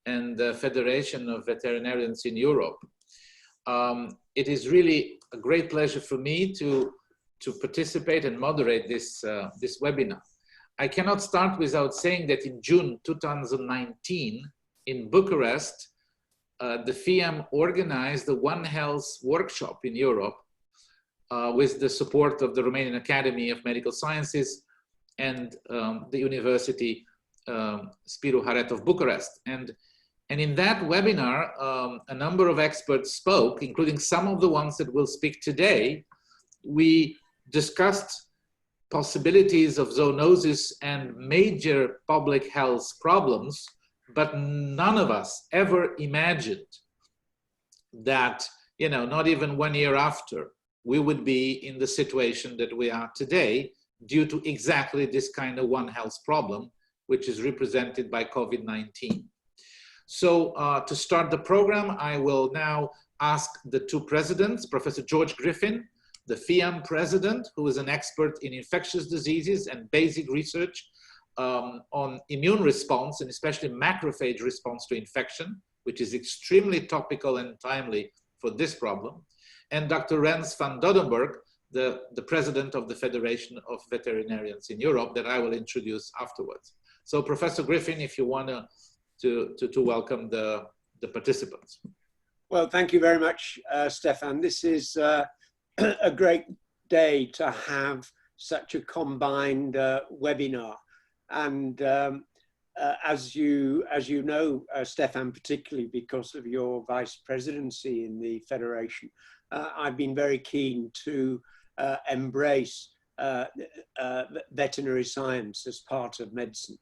and the Federation of Veterinarians in Europe. It is really a great pleasure for me to participate and moderate this webinar. I cannot start without saying that in June 2019 in Bucharest, the FEAM organized the One Health workshop in Europe with the support of the Romanian Academy of Medical Sciences and the University Spiru Haret of Bucharest. And in that webinar, a number of experts spoke, including some of the ones that will speak today. We discussed possibilities of zoonosis and major public health problems, but none of us ever imagined that, you know, not even 1 year after, we would be in the situation that we are today due to exactly this kind of One Health problem, which is represented by COVID-19. So to start the program, I will now ask the two presidents, Professor George Griffin, the FEAM president, who is an expert in infectious diseases and basic research on immune response, and especially macrophage response to infection, which is extremely topical and timely for this problem, and Dr. Rens van Doddenberg, the president of the Federation of Veterinarians in Europe, that I will introduce afterwards. So Professor Griffin, if you want to welcome the participants. Well, thank you very much, Stefan. This is a great day to have such a combined webinar. And as you know, Stefan, particularly because of your vice presidency in the Federation, I've been very keen to embrace veterinary science as part of medicine.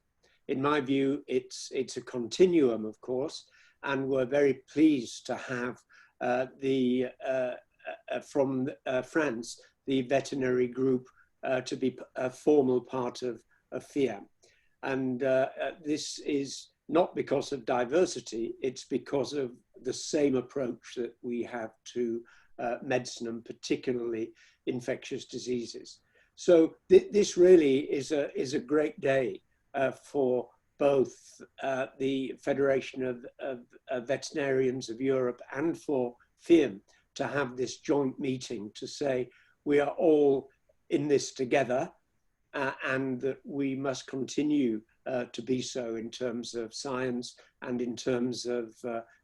In my view, it's a continuum, of course, and we're very pleased to have from France, the veterinary group to be a formal part of FEAM. And this is not because of diversity, it's because of the same approach that we have to medicine, and particularly infectious diseases. So this really is a great day for both the Federation of Veterinarians of Europe and for FEAM to have this joint meeting to say we are all in this together and that we must continue to be so in terms of science and in terms of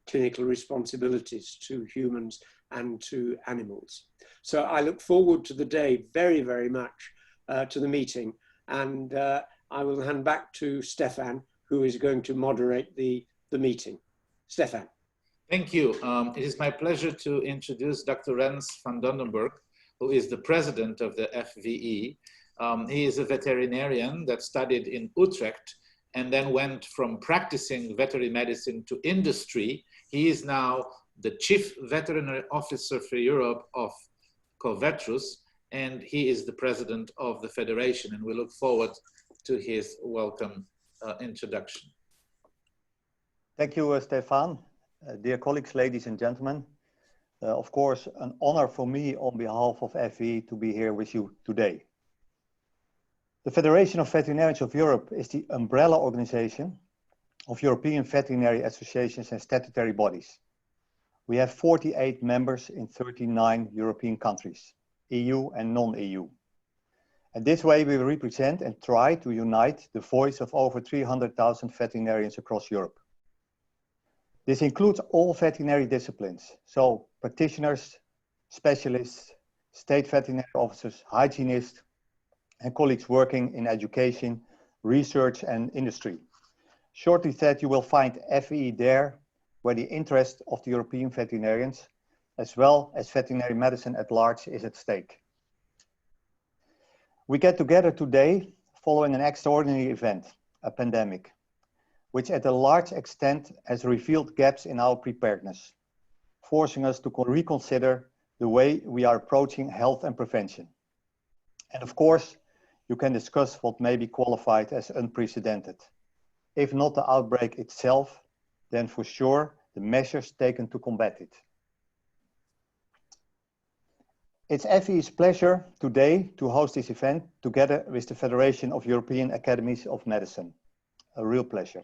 clinical responsibilities to humans and to animals. So I look forward to the day very, very much to the meeting, and I will hand back to Stefan, who is going to moderate the meeting. Stefan. Thank you. It is my pleasure to introduce Dr. Rens van Doddenberg, who is the president of the FVE. He is a veterinarian that studied in Utrecht and then went from practicing veterinary medicine to industry. He is now the Chief Veterinary Officer for Europe of Covetrus, and he is the president of the Federation, and we look forward to his welcome introduction. Thank you, Stefan. Dear colleagues, ladies and gentlemen, of course, an honor for me on behalf of FVE to be here with you today. The Federation of Veterinarians of Europe is the umbrella organization of European veterinary associations and statutory bodies. We have 48 members in 39 European countries, EU and non-EU. And this way we represent and try to unite the voice of over 300,000 veterinarians across Europe. This includes all veterinary disciplines, so practitioners, specialists, state veterinary officers, hygienists, and colleagues working in education, research, and industry. Shortly said, you will find FVE there, where the interest of the European veterinarians, as well as veterinary medicine at large, is at stake. We get together today following an extraordinary event, a pandemic, which at a large extent has revealed gaps in our preparedness, forcing us to reconsider the way we are approaching health and prevention. And of course, you can discuss what may be qualified as unprecedented. If not the outbreak itself, then for sure the measures taken to combat it. It's FVE's pleasure today to host this event together with the Federation of European Academies of Medicine. A real pleasure.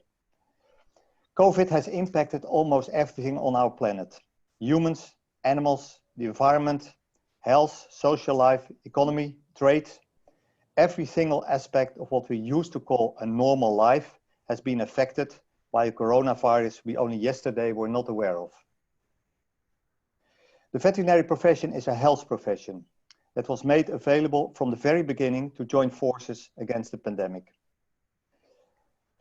COVID has impacted almost everything on our planet. Humans, animals, the environment, health, social life, economy, trade. Every single aspect of what we used to call a normal life has been affected by a coronavirus we only yesterday were not aware of. The veterinary profession is a health profession that was made available from the very beginning to join forces against the pandemic.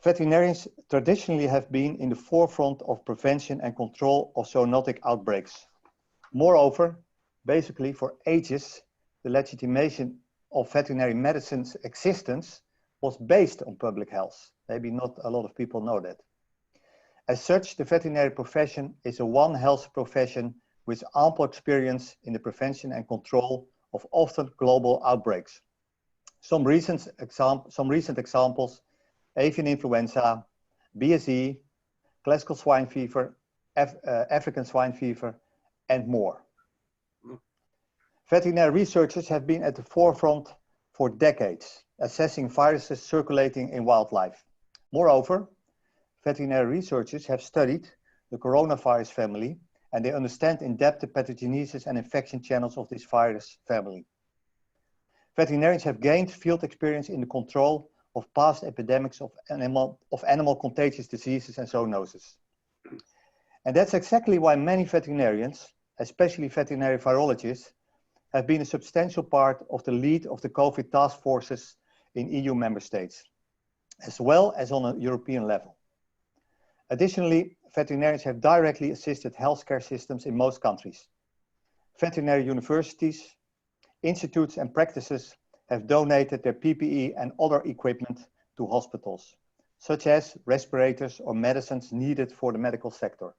Veterinarians traditionally have been in the forefront of prevention and control of zoonotic outbreaks. Moreover, basically for ages, the legitimation of veterinary medicine's existence was based on public health. Maybe not a lot of people know that. As such, the veterinary profession is a One Health profession with ample experience in the prevention and control of often global outbreaks. Some recent examples: avian influenza, BSE, classical swine fever, African swine fever, and more. Veterinary researchers have been at the forefront for decades, assessing viruses circulating in wildlife. Moreover, veterinary researchers have studied the coronavirus family, and they understand in depth the pathogenesis and infection channels of this virus family. Veterinarians have gained field experience in the control of past epidemics of animal contagious diseases and zoonoses. And that's exactly why many veterinarians, especially veterinary virologists, have been a substantial part of the lead of the COVID task forces in EU member states, as well as on a European level. Additionally, veterinarians have directly assisted healthcare systems in most countries. Veterinary universities, institutes and practices have donated their PPE and other equipment to hospitals, such as respirators or medicines needed for the medical sector.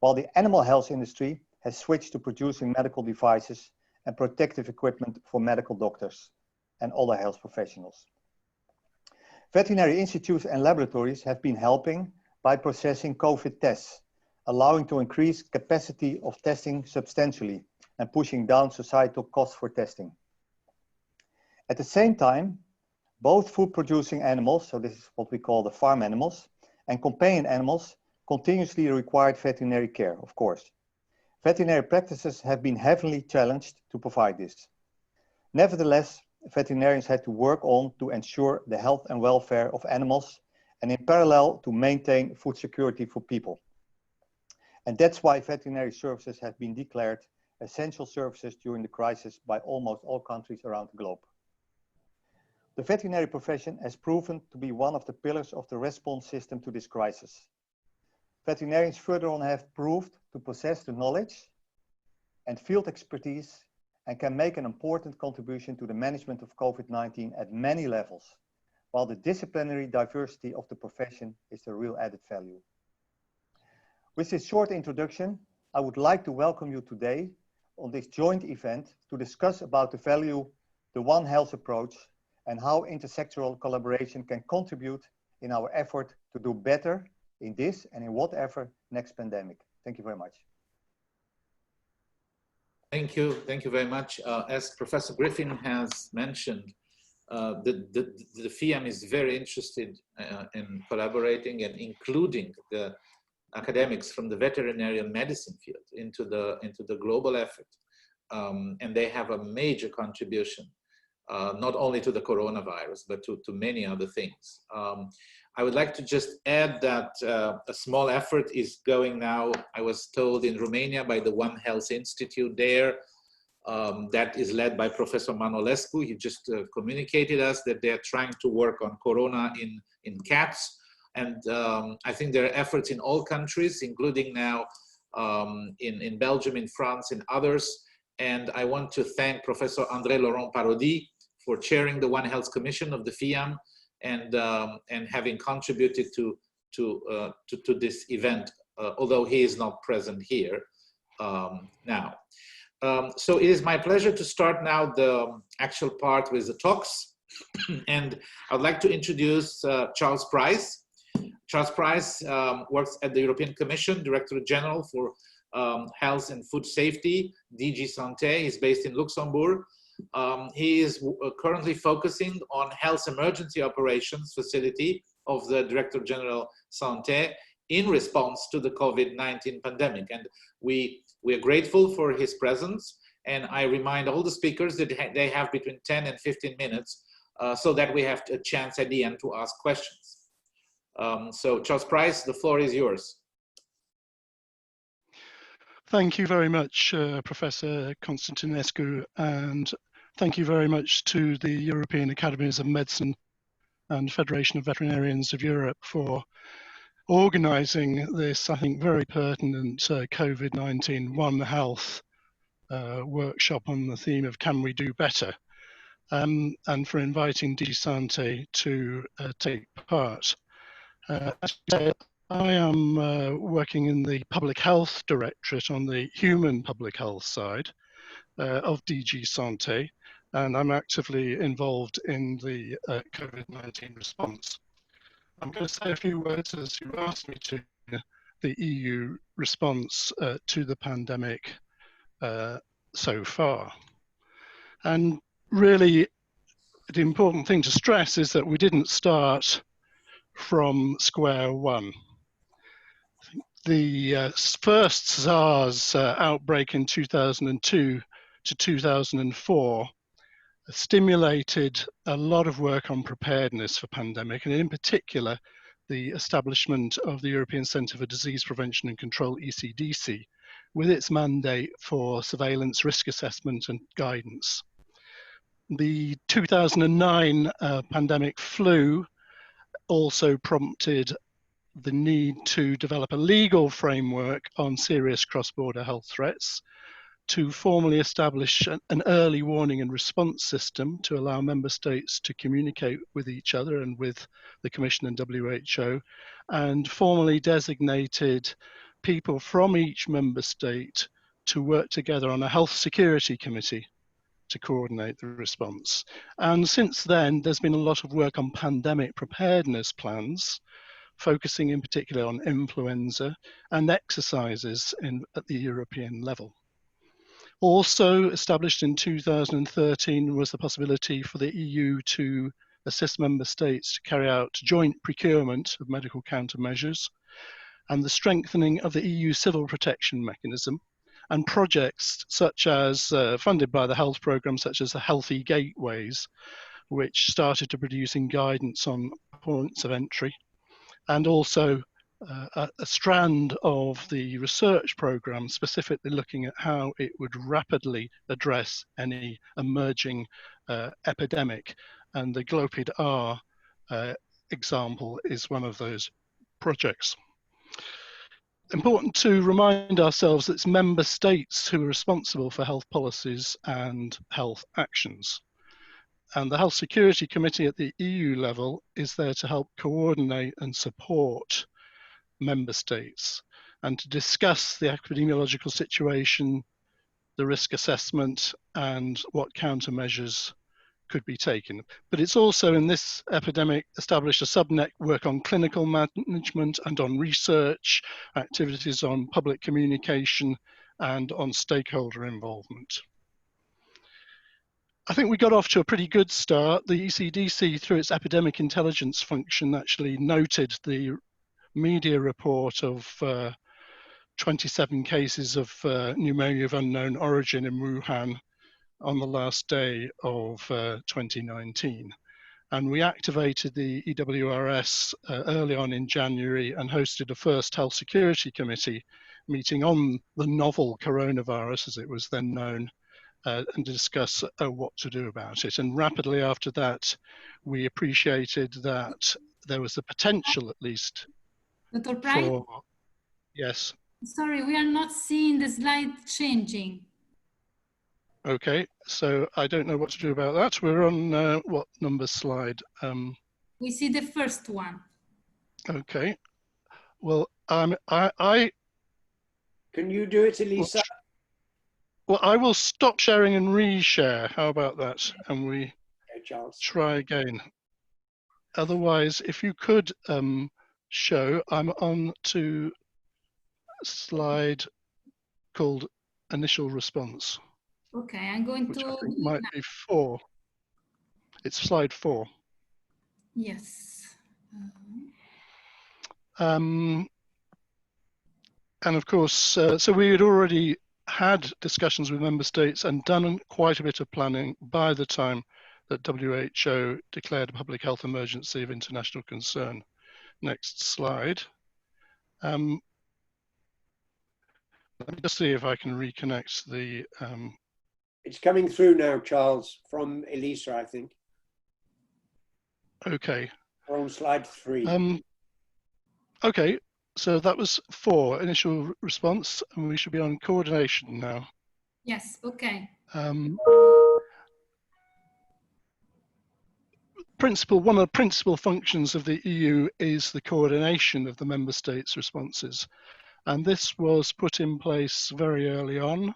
While the animal health industry has switched to producing medical devices and protective equipment for medical doctors and other health professionals. Veterinary institutes and laboratories have been helping by processing COVID tests, allowing to increase capacity of testing substantially and pushing down societal costs for testing. At the same time, both food-producing animals, so this is what we call the farm animals, and companion animals continuously required veterinary care, of course. Veterinary practices have been heavily challenged to provide this. Nevertheless, veterinarians had to work on to ensure the health and welfare of animals and in parallel to maintain food security for people. And that's why veterinary services have been declared essential services during the crisis by almost all countries around the globe. The veterinary profession has proven to be one of the pillars of the response system to this crisis. Veterinarians further on have proved to possess the knowledge and field expertise and can make an important contribution to the management of COVID-19 at many levels, while the disciplinary diversity of the profession is the real added value. With this short introduction, I would like to welcome you today on this joint event to discuss about the value, the One Health approach, and how intersectoral collaboration can contribute in our effort to do better in this and in whatever next pandemic. Thank you very much. Thank you very much. As Professor Griffin has mentioned, the FEAM is very interested in collaborating and including the academics from the veterinarian medicine field into the global effort. And they have a major contribution, not only to the coronavirus, but to many other things. I would like to just add that a small effort is going now, I was told, in Romania by the One Health Institute there, that is led by Professor Manolescu. He just communicated us that they're trying to work on corona in cats. And I think there are efforts in all countries, including now in Belgium, in France, and others. And I want to thank Professor André Laurent Parodi for chairing the One Health Commission of the FEAM and having contributed to this event, although he is not present here now. So it is my pleasure to start now the actual part with the talks. And I'd like to introduce Charles Price. Charles Price works at the European Commission, Director General for Health and Food Safety, DG Santé. He's based in Luxembourg. He is currently focusing on health emergency operations facility of the Director General Santé in response to the COVID-19 pandemic. And we are grateful for his presence. And I remind all the speakers that they have between 10 and 15 minutes so that we have a chance at the end to ask questions. So Charles Price, the floor is yours. Thank you very much, Professor Constantinescu, and thank you very much to the European Academies of Medicine and Federation of Veterinarians of Europe for organising this, I think, very pertinent COVID-19 One Health workshop on the theme of Can We Do Better, and for inviting DG Santé to take part. As you say, I am working in the Public Health Directorate on the human public health side of DG Santé, and I'm actively involved in the COVID-19 response. I'm going to say a few words, as you asked me to, the EU response to the pandemic so far. And really, the important thing to stress is that we didn't start from square one. The first SARS outbreak in 2002 to 2004 stimulated a lot of work on preparedness for pandemic, and in particular, the establishment of the European Centre for Disease Prevention and Control, Ecdc, with its mandate for surveillance, risk assessment and guidance. The 2009 pandemic flu also prompted the need to develop a legal framework on serious cross-border health threats, to formally establish an early warning and response system to allow member states to communicate with each other and with the Commission and WHO, and formally designated people from each member state to work together on a health security committee to coordinate the response. And since then, there's been a lot of work on pandemic preparedness plans, focusing in particular on influenza and exercises at the European level. Also established in 2013 was the possibility for the EU to assist member states to carry out joint procurement of medical countermeasures, and the strengthening of the EU civil protection mechanism, and projects such as funded by the health programme, such as the Healthy Gateways, which started to producing guidance on points of entry, and also a strand of the research programme specifically looking at how it would rapidly address any emerging epidemic. And the GLOPID-R example is one of those projects. Important to remind ourselves that it's member states who are responsible for health policies and health actions. And the Health Security Committee at the EU level is there to help coordinate and support member states and to discuss the epidemiological situation, the risk assessment, and what countermeasures could be taken. But it's also in this epidemic established a sub-network on clinical management and on research, activities on public communication, and on stakeholder involvement. I think we got off to a pretty good start. The ECDC, through its epidemic intelligence function, actually noted the media report of 27 cases of pneumonia of unknown origin in Wuhan on the last day of 2019. And we activated the EWRS early on in January and hosted a first health security committee meeting on the novel coronavirus, as it was then known, and discuss what to do about it. And rapidly after that, we appreciated that there was the potential, at least, Dr. Price? Yes. Sorry, we are not seeing the slide changing. Okay, so I don't know what to do about that. We're on what number slide? We see the first one. Okay. Well, Can you do it, Elisa? Well, I will stop sharing and reshare. How about that? And we try again. Otherwise, if you could show, I'm on to slide called initial response. Okay, I'm going which to. I think might be 4. It's slide 4. Yes. And of course, so we had already had discussions with member states and done quite a bit of planning by the time that WHO declared a public health emergency of international concern. Next slide. Let me just see if I can reconnect the... It's coming through now, Charles, from Elisa, I think. Okay. We're on slide 3. Okay, so that was 4, initial response, and we should be on coordination now. Yes, okay. One of the principal functions of the EU is the coordination of the member states' responses. And this was put in place very early on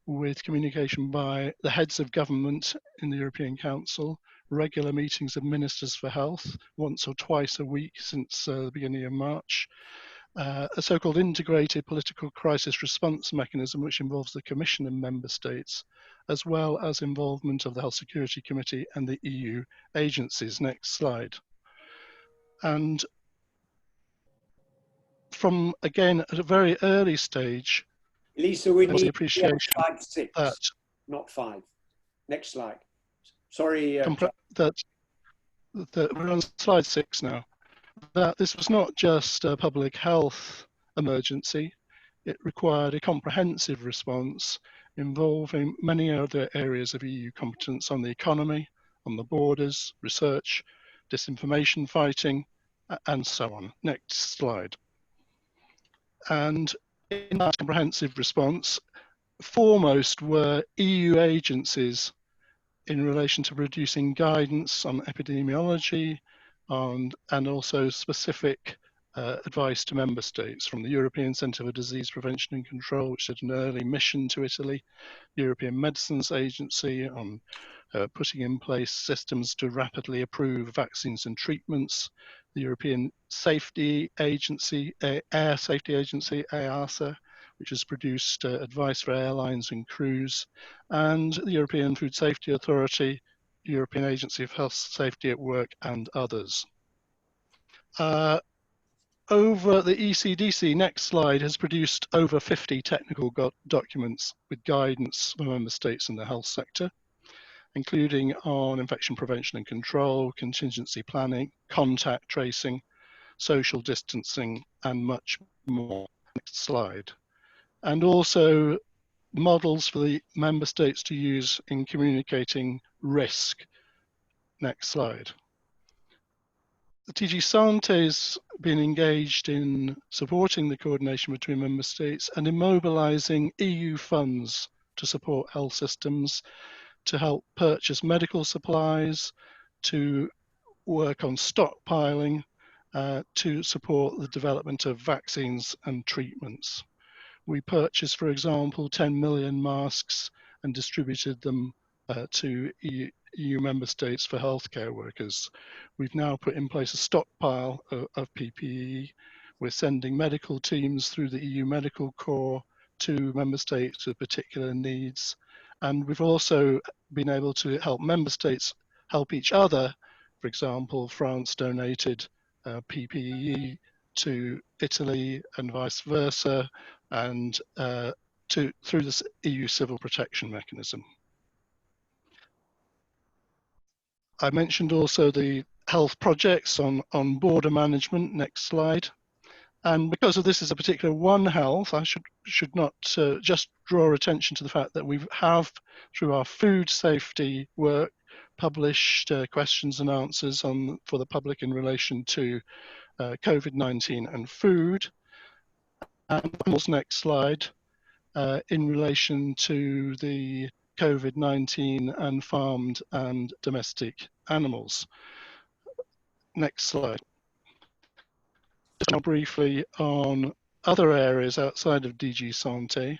with communication by the heads of government in the European Council, regular meetings of ministers for health once or twice a week since the beginning of March, a so-called integrated political crisis response mechanism which involves the Commission and member states, as well as involvement of the Health Security Committee and the EU agencies. Next slide. And from, again, at a very early stage, Elisa, we there's the need appreciation slide 6, that, not 5. Next slide. Sorry, that we're on slide 6 now, that this was not just a public health emergency. It required a comprehensive response involving many other areas of EU competence on the economy, on the borders, research, disinformation fighting, and so on. Next slide. And in that comprehensive response, foremost were EU agencies in relation to producing guidance on epidemiology and also specific advice to member states, from the European Centre for Disease Prevention and Control, which did an early mission to Italy, European Medicines Agency on putting in place systems to rapidly approve vaccines and treatments, the European Safety Agency, Air Safety Agency, EASA, which has produced advice for airlines and crews, and the European Food Safety Authority, European Agency of Health Safety at Work, and others. Over the ECDC, next slide, has produced over 50 technical documents with guidance for member states in the health sector, including on infection prevention and control, contingency planning, contact tracing, social distancing, and much more. Next slide. And also models for the member states to use in communicating risk. Next slide. The DG Sante has been engaged in supporting the coordination between member states and in mobilizing EU funds to support health systems, to help purchase medical supplies, to work on stockpiling, to support the development of vaccines and treatments. We purchased, for example, 10 million masks and distributed them to EU member states for healthcare workers. We've now put in place a stockpile of PPE. We're sending medical teams through the EU Medical Corps to member states with particular needs. And we've also been able to help member states help each other. For example, France donated PPE to Italy and vice versa, and through this EU civil protection mechanism. I mentioned also the health projects on border management. Next slide. And because of this is a particular One Health, I should not just draw attention to the fact that we have, through our food safety work, published questions and answers for the public in relation to COVID-19 and food. And next slide, in relation to the COVID-19 and farmed and domestic animals. Next slide. Just now briefly on other areas outside of DG Sante,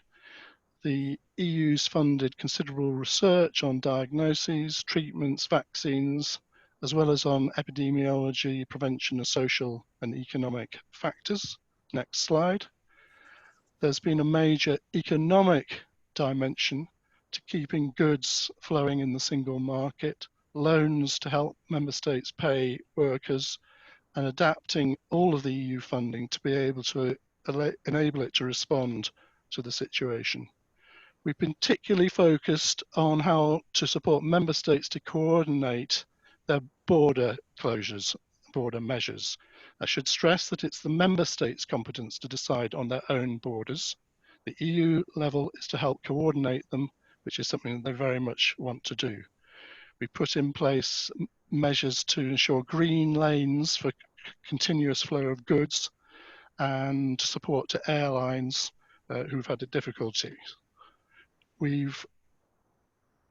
the EU's funded considerable research on diagnoses, treatments, vaccines, as well as on epidemiology, prevention of social and economic factors. Next slide. There's been a major economic dimension to keeping goods flowing in the single market, loans to help member states pay workers, and adapting all of the EU funding to be able to enable it to respond to the situation. We've been particularly focused on how to support member states to coordinate their border closures, border measures. I should stress that it's the member states' competence to decide on their own borders. The EU level is to help coordinate them, which is something they very much want to do. We put in place measures to ensure green lanes for continuous flow of goods and support to airlines who've had difficulties. We've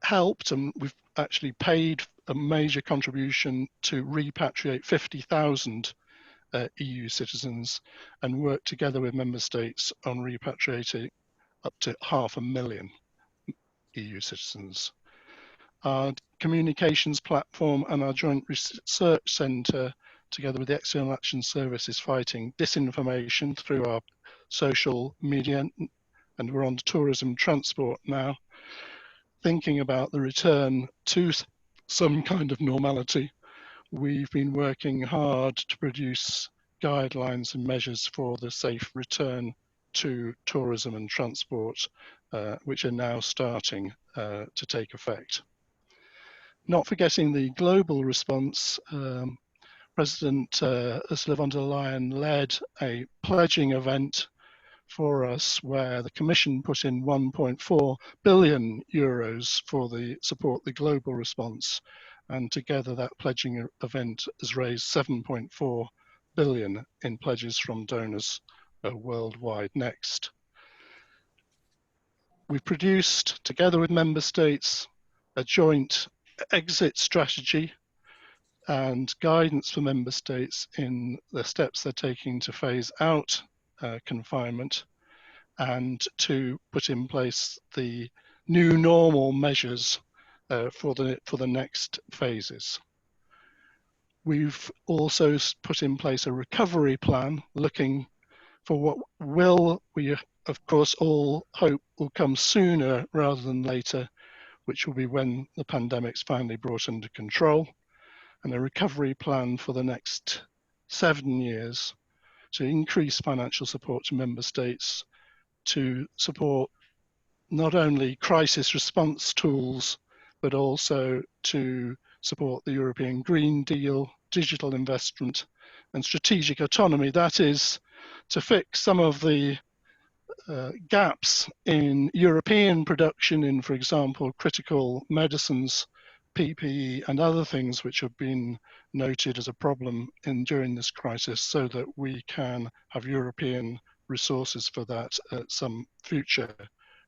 helped and we've actually paid a major contribution to repatriate 50,000 EU citizens and work together with member states on repatriating up to 500,000 EU citizens. Our communications platform and our joint research centre, together with the External Action Service, is fighting disinformation through our social media, and we're on tourism transport now, thinking about the return to some kind of normality. We've been working hard to produce guidelines and measures for the safe return to tourism and transport, which are now starting to take effect. Not forgetting the global response, President Ursula von der Leyen led a pledging event for us where the Commission put in 1.4 billion euros for the support the global response, and together that pledging event has raised 7.4 billion in pledges from donors worldwide. Next. We've produced, together with member states, a joint exit strategy and guidance for member states in the steps they're taking to phase out confinement and to put in place the new normal measures for the next phases. We've also put in place a recovery plan looking for what we of course all hope will come sooner rather than later, which will be when the pandemic's finally brought under control, and a recovery plan for the next 7 years to increase financial support to member states to support not only crisis response tools, but also to support the European Green Deal, digital investment, and strategic autonomy. That is to fix some of the gaps in European production in, for example, critical medicines, PPE, and other things which have been noted as a problem during this crisis, so that we can have European resources for that at some future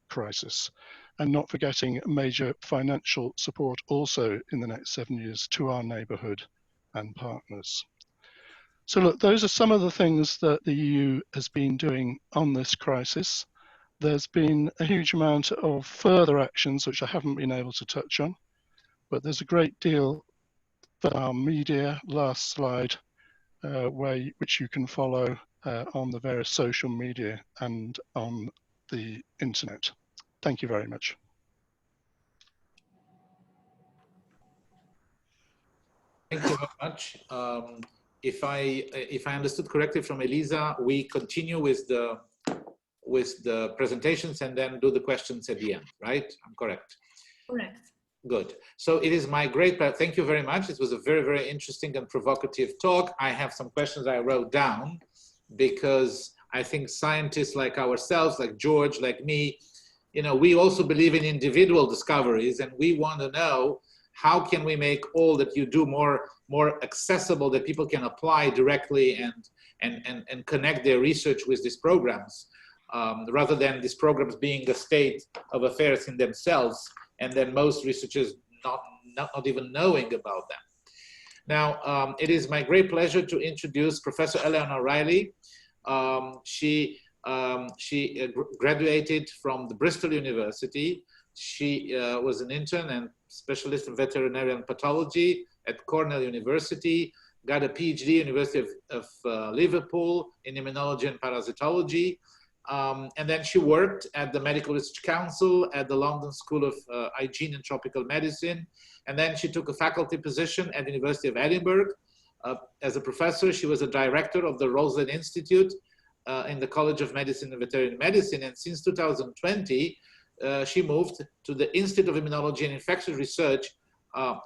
crisis. And not forgetting major financial support also in the next 7 years to our neighbourhood and partners. So look, those are some of the things that the EU has been doing on this crisis. There's been a huge amount of further actions which I haven't been able to touch on, but there's a great deal for our media, last slide, which you can follow on the various social media and on the internet. Thank you very much. Thank you very much. If I understood correctly from Elisa, we continue with the presentations and then do the questions at the end, right? I'm correct? Correct. Good. So it is my great pleasure. Thank you very much. It was a very, very interesting and provocative talk. I have some questions I wrote down because I think scientists like ourselves, like George, like me, you know, we also believe in individual discoveries, and we want to know how can we make all that you do more accessible, that people can apply directly and connect their research with these programs, rather than these programs being a state of affairs in themselves, and then most researchers not even knowing about them. Now, it is my great pleasure to introduce Professor Elana Riley. She graduated from the Bristol University. She was an intern and specialist in veterinarian pathology at Cornell University, got a PhD, University of Liverpool in immunology and parasitology. And then she worked at the Medical Research Council at the London School of Hygiene and Tropical Medicine. And then she took a faculty position at the University of Edinburgh. As a professor, she was a director of the Roslin Institute in the College of Medicine and Veterinary Medicine, and since 2020, she moved to the Institute of Immunology and Infectious Research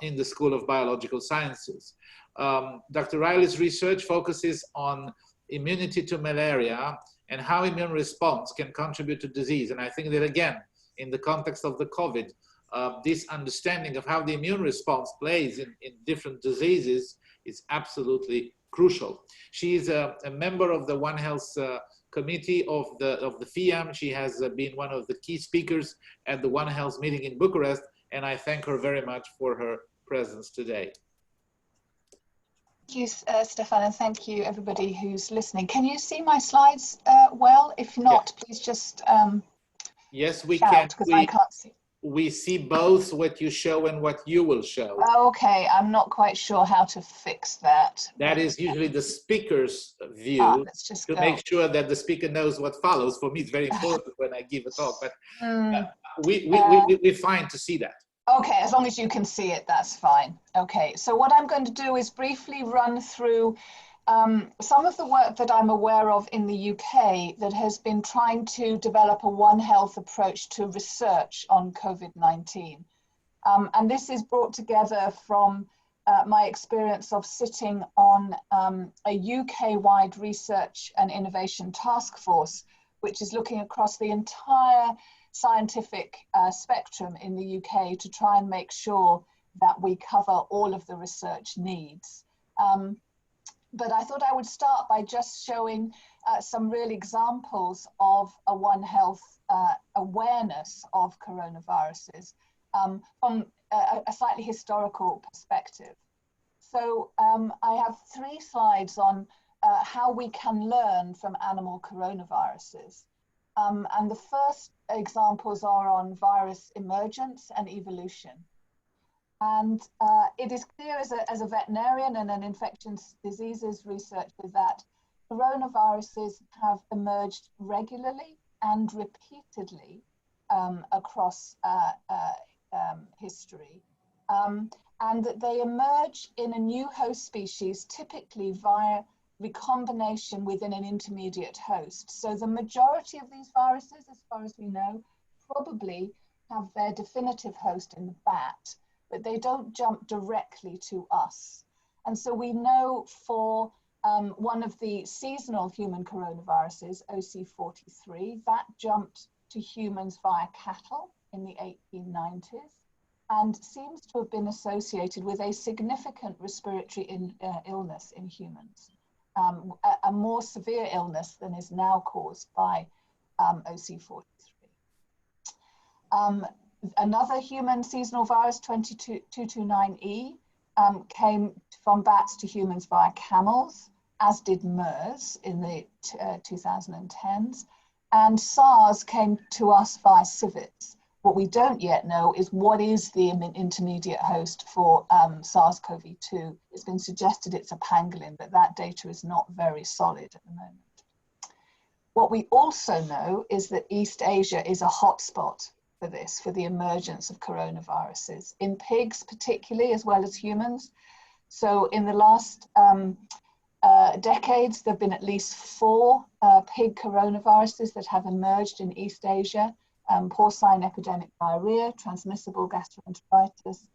in the School of Biological Sciences. Dr. Riley's research focuses on immunity to malaria and how immune response can contribute to disease. And I think that, again, in the context of the COVID, this understanding of how the immune response plays in different diseases is absolutely crucial. She is a member of the One Health committee of the FEAM. She has been one of the key speakers at the One Health meeting in Bucharest, and I thank her very much for her presence today. Thank you, Stefan, and thank you everybody who's listening. Can you see my slides well? If not, please just yes, we shout, can. because I can't see. We see both what you show and what you will show. Okay, I'm not quite sure how to fix that. That is usually the speaker's view, let's just to make sure that the speaker knows what follows. For me, it's very important when I give a talk, but we're fine to see that. Okay, as long as you can see it, that's fine. Okay, so what I'm going to do is briefly run through some of the work that I'm aware of in the UK that has been trying to develop a One Health approach to research on COVID-19. And this is brought together from my experience of sitting on a UK-wide research and innovation task force, which is looking across the entire scientific spectrum in the UK to try and make sure that we cover all of the research needs. But I thought I would start by just showing some real examples of a One Health awareness of coronaviruses from a slightly historical perspective. So I have 3 slides on how we can learn from animal coronaviruses. And the first examples are on virus emergence and evolution. And it is clear as a veterinarian and an infectious diseases researcher that coronaviruses have emerged regularly and repeatedly across history. And that they emerge in a new host species, typically via recombination within an intermediate host. So the majority of these viruses, as far as we know, probably have their definitive host in the bat, but they don't jump directly to us. And so we know for one of the seasonal human coronaviruses, OC43, that jumped to humans via cattle in the 1890s and seems to have been associated with a significant respiratory illness in humans, a more severe illness than is now caused by OC43. Another human seasonal virus, 229E, came from bats to humans via camels, as did MERS in the 2010s, and SARS came to us via civets. What we don't yet know is what is the intermediate host for SARS-CoV-2. It's been suggested it's a pangolin, but that data is not very solid at the moment. What we also know is that East Asia is a hotspot for this, for the emergence of coronaviruses, in pigs particularly, as well as humans. So in the last decades, there have been at least 4 pig coronaviruses that have emerged in East Asia. Porcine epidemic diarrhea, transmissible gastroenteritis,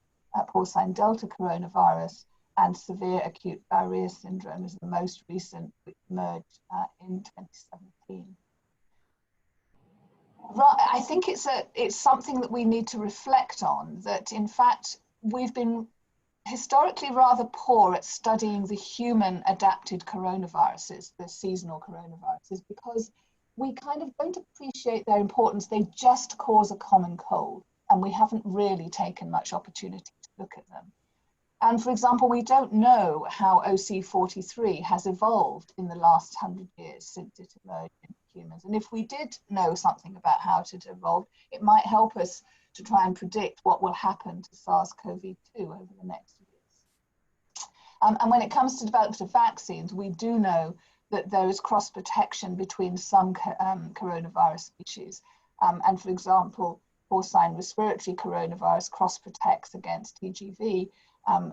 porcine delta coronavirus, and severe acute diarrhea syndrome is the most recent, which emerged in 2017. I think it's something that we need to reflect on, that in fact we've been historically rather poor at studying the human adapted coronaviruses, the seasonal coronaviruses, because we kind of don't appreciate their importance. They just cause a common cold, and we haven't really taken much opportunity to look at them. And for example, we don't know how OC43 has evolved in the last 100 years since it emerged in humans. And if we did know something about how it evolved, it might help us to try and predict what will happen to SARS-CoV-2 over the next years. And when it comes to development of vaccines, we do know that there is cross-protection between some coronavirus species. And for example, porcine respiratory coronavirus cross-protects against TGV.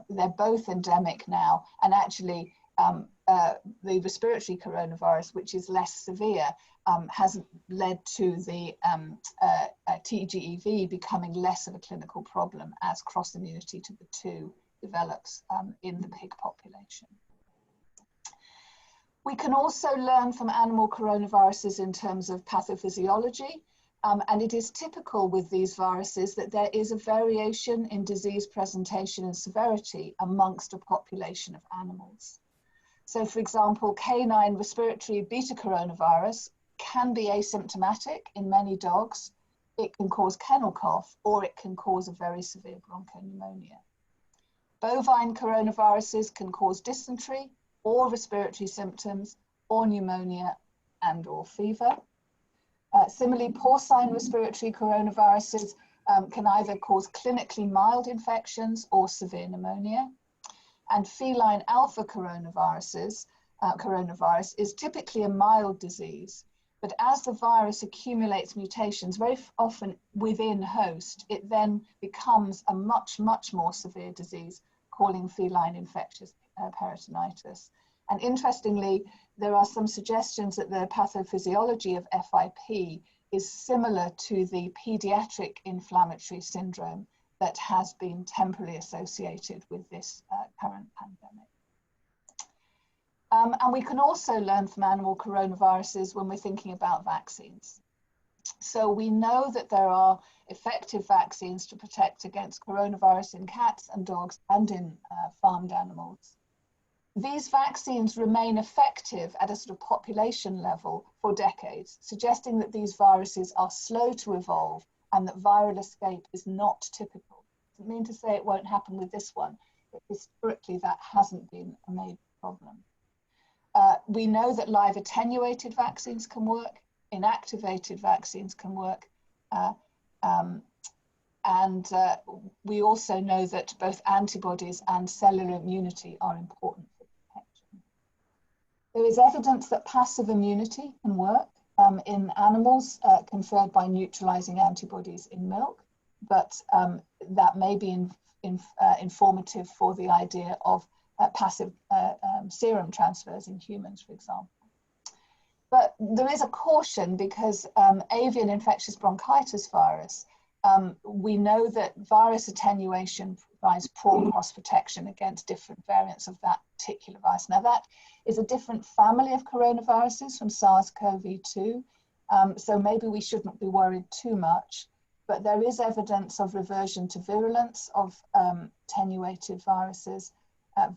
They're both endemic now, and actually the respiratory coronavirus, which is less severe, has led to the TGEV becoming less of a clinical problem as cross-immunity to the two develops in the pig population. We can also learn from animal coronaviruses in terms of pathophysiology, and it is typical with these viruses that there is a variation in disease presentation and severity amongst a population of animals. So for example, canine respiratory beta coronavirus can be asymptomatic in many dogs. It can cause kennel cough, or it can cause a very severe bronchopneumonia. Bovine coronaviruses can cause dysentery, or respiratory symptoms, or pneumonia and or fever. Similarly, porcine respiratory coronaviruses can either cause clinically mild infections or severe pneumonia. And feline alpha coronavirus is typically a mild disease, but as the virus accumulates mutations very often within host, it then becomes a much more severe disease, calling feline infectious peritonitis. And interestingly, there are some suggestions that the pathophysiology of FIP is similar to the pediatric inflammatory syndrome that has been temporarily associated with this current pandemic. And we can also learn from animal coronaviruses when we're thinking about vaccines. So we know that there are effective vaccines to protect against coronavirus in cats and dogs and in farmed animals. These vaccines remain effective at a sort of population level for decades, suggesting that these viruses are slow to evolve and that viral escape is not typical. Doesn't mean to say it won't happen with this one, but historically that hasn't been a major problem. We know that live attenuated vaccines can work, inactivated vaccines can work, and we also know that both antibodies and cellular immunity are important for protection. There is evidence that passive immunity can work in animals conferred by neutralizing antibodies in milk, but that may be informative for the idea of passive serum transfers in humans, for example. But there is a caution because avian infectious bronchitis virus, we know that virus attenuation provides poor cross protection against different variants of that particular virus. Now that is a different family of coronaviruses from SARS-CoV-2, so maybe we shouldn't be worried too much, but there is evidence of reversion to virulence of attenuated viruses,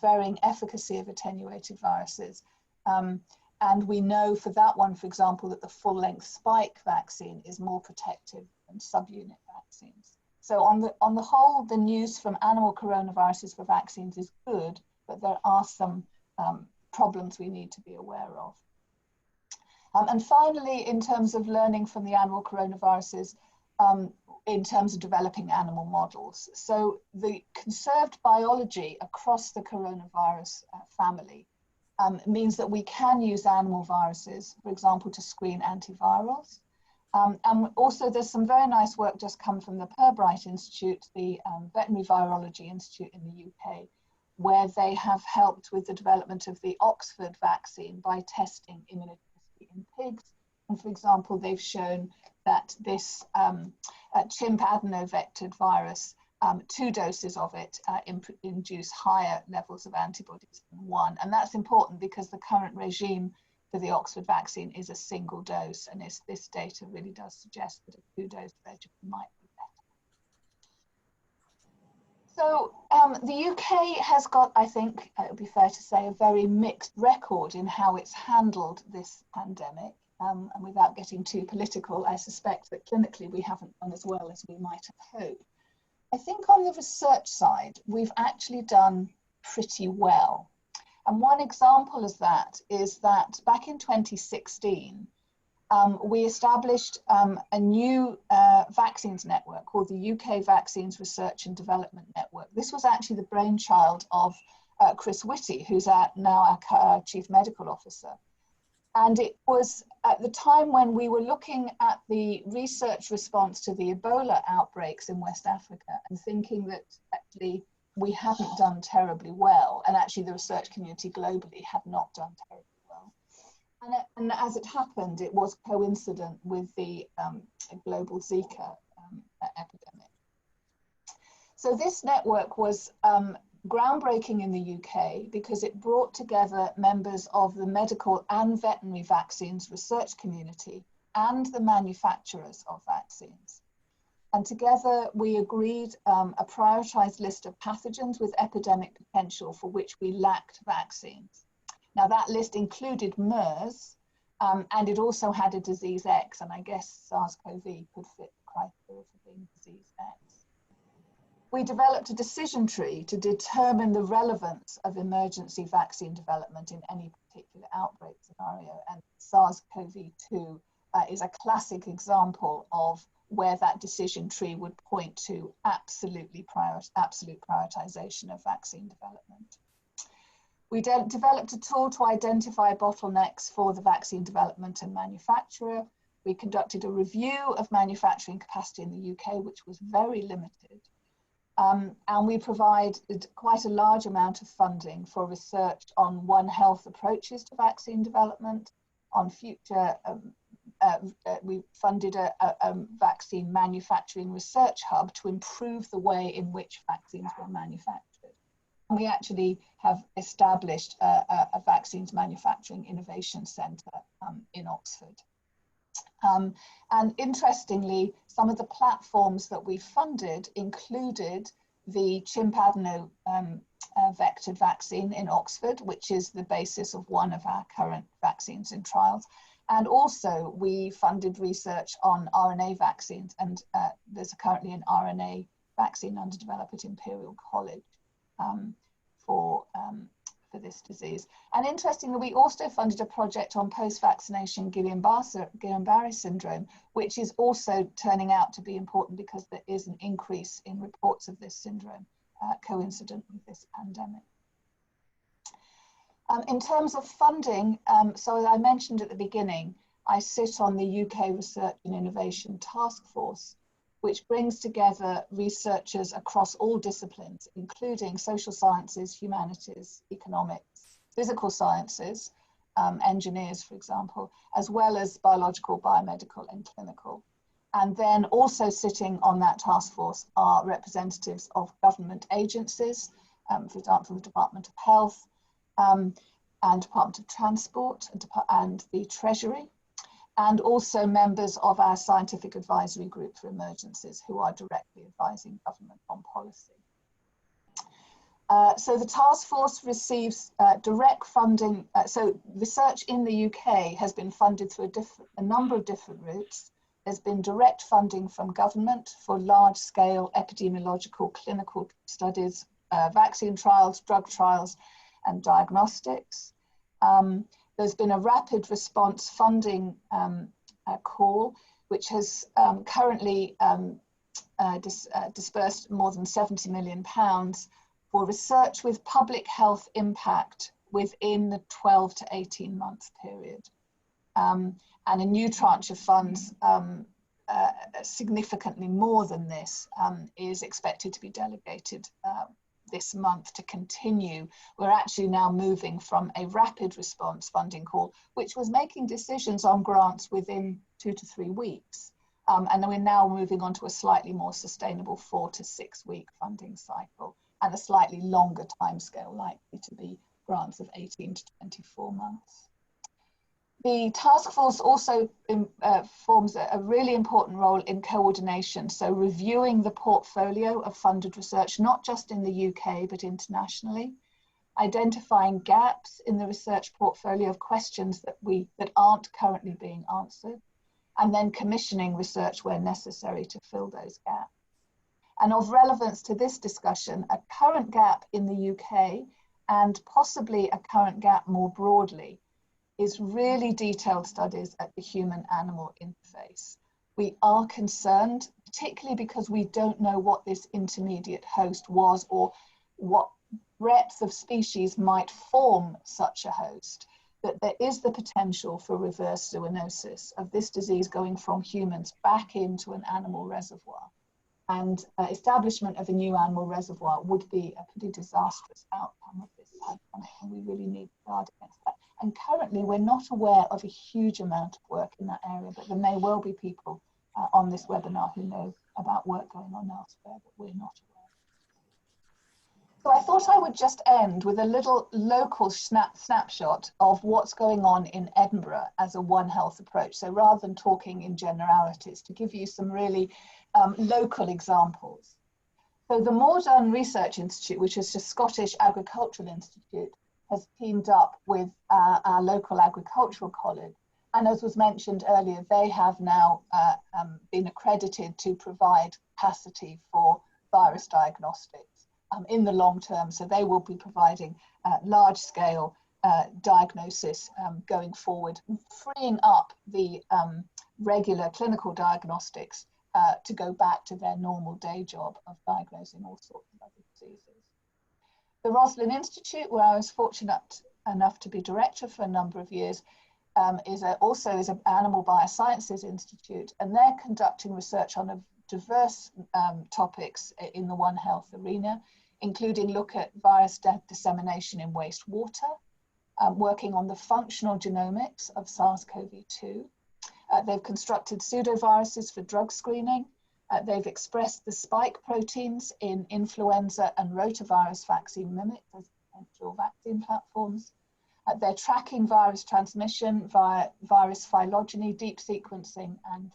varying efficacy of attenuated viruses. And we know for that one, for example, that the full-length spike vaccine is more protective than subunit vaccines. So on the whole, the news from animal coronaviruses for vaccines is good, but there are some problems we need to be aware of. And finally, in terms of learning from the animal coronaviruses, in terms of developing animal models. So the conserved biology across the coronavirus family means that we can use animal viruses, for example, to screen antivirals. And also there's some very nice work just come from the Pirbright Institute, the Veterinary Virology Institute in the UK, where they have helped with the development of the Oxford vaccine by testing immunogenicity in pigs. And for example, they've shown that this chimp adenovectored virus, 2 doses of it induce higher levels of antibodies than 1. And that's important because the current regime for the Oxford vaccine is a single dose. And this data really does suggest that a 2-dose regimen might be better. So the UK has got, I think it would be fair to say, a very mixed record in how it's handled this pandemic. And without getting too political, I suspect that clinically we haven't done as well as we might have hoped. I think on the research side, we've actually done pretty well. And one example of that is that back in 2016, we established a new vaccines network called the UK Vaccines Research and Development Network. This was actually the brainchild of Chris Whitty, who's now our Chief Medical Officer. And it was at the time when we were looking at the research response to the Ebola outbreaks in West Africa and thinking that actually we hadn't done terribly well, and actually the research community globally had not done terribly well. And as it happened, it was coincident with the global Zika epidemic. So this network was groundbreaking in the UK because it brought together members of the medical and veterinary vaccines research community and the manufacturers of vaccines. And together we agreed a prioritized list of pathogens with epidemic potential for which we lacked vaccines. Now that list included MERS, and it also had a disease X, and I guess SARS-CoV could fit the criteria for being disease X. We developed a decision tree to determine the relevance of emergency vaccine development in any particular outbreak scenario, and SARS-CoV-2 is a classic example of where that decision tree would point to absolute prioritization of vaccine development. We developed a tool to identify bottlenecks for the vaccine development and manufacturer. We conducted a review of manufacturing capacity in the UK, which was very limited. And we provided quite a large amount of funding for research on One Health approaches to vaccine development, on future, we funded a vaccine manufacturing research hub to improve the way in which vaccines were manufactured. And we actually have established a vaccines manufacturing innovation centre in Oxford. And interestingly, some of the platforms that we funded included the chimp adeno vectored vaccine in Oxford, which is the basis of one of our current vaccines in trials. And also we funded research on RNA vaccines, and there's currently an RNA vaccine under development at Imperial College for this disease. And interestingly, we also funded a project on post-vaccination Guillain-Barré syndrome, which is also turning out to be important because there is an increase in reports of this syndrome coincident with this pandemic. In terms of funding, so as I mentioned at the beginning, I sit on the UK Research and Innovation Task Force, which brings together researchers across all disciplines, including social sciences, humanities, economics, physical sciences, engineers, for example, as well as biological, biomedical, and clinical. And then also sitting on that task force are representatives of government agencies, for example, the Department of Health, and Department of Transport and the Treasury, and also members of our Scientific Advisory Group for Emergencies who are directly advising government on policy. So the task force receives direct funding. So research in the UK has been funded through a number of different routes. There's been direct funding from government for large-scale epidemiological clinical studies, vaccine trials, drug trials, and diagnostics. There's been a rapid response funding call, which has currently dispersed more than £70 million for research with public health impact within the 12 to 18 month period. And a new tranche of funds, significantly more than this, is expected to be delegated this month to continue. We're actually now moving from a rapid response funding call, which was making decisions on grants within 2 to 3 weeks. And then we're now moving on to a slightly more sustainable 4 to 6 week funding cycle and a slightly longer timescale, likely to be grants of 18 to 24 months. The task force also forms a really important role in coordination, so reviewing the portfolio of funded research, not just in the UK, but internationally, identifying gaps in the research portfolio of questions that aren't currently being answered, and then commissioning research where necessary to fill those gaps. And of relevance to this discussion, a current gap in the UK, and possibly a current gap more broadly, is really detailed studies at the human-animal interface. We are concerned, particularly because we don't know what this intermediate host was or what breadth of species might form such a host, that there is the potential for reverse zoonosis of this disease going from humans back into an animal reservoir. and establishment of a new animal reservoir would be a pretty disastrous outcome of this pandemic, and we really need to guard against that. And currently, we're not aware of a huge amount of work in that area, but there may well be people on this webinar who know about work going on elsewhere that we're not aware of. So I thought I would just end with a little local snapshot of what's going on in Edinburgh as a One Health approach. So rather than talking in generalities, to give you some really local examples. So the Moredun Research Institute, which is a Scottish Agricultural Institute, has teamed up with our local agricultural college. And as was mentioned earlier, they have now been accredited to provide capacity for virus diagnostics in the long term. So they will be providing large scale diagnosis going forward, freeing up the regular clinical diagnostics to go back to their normal day job of diagnosing all sorts of other diseases. The Roslin Institute, where I was fortunate enough to be director for a number of years, also is an animal biosciences institute, and they're conducting research on a diverse topics in the One Health arena, including look at virus dissemination in wastewater, working on the functional genomics of SARS-CoV-2. They've constructed pseudoviruses for drug screening. They've expressed the spike proteins in influenza and rotavirus vaccine mimics as potential vaccine platforms. They're tracking virus transmission via virus phylogeny, deep sequencing and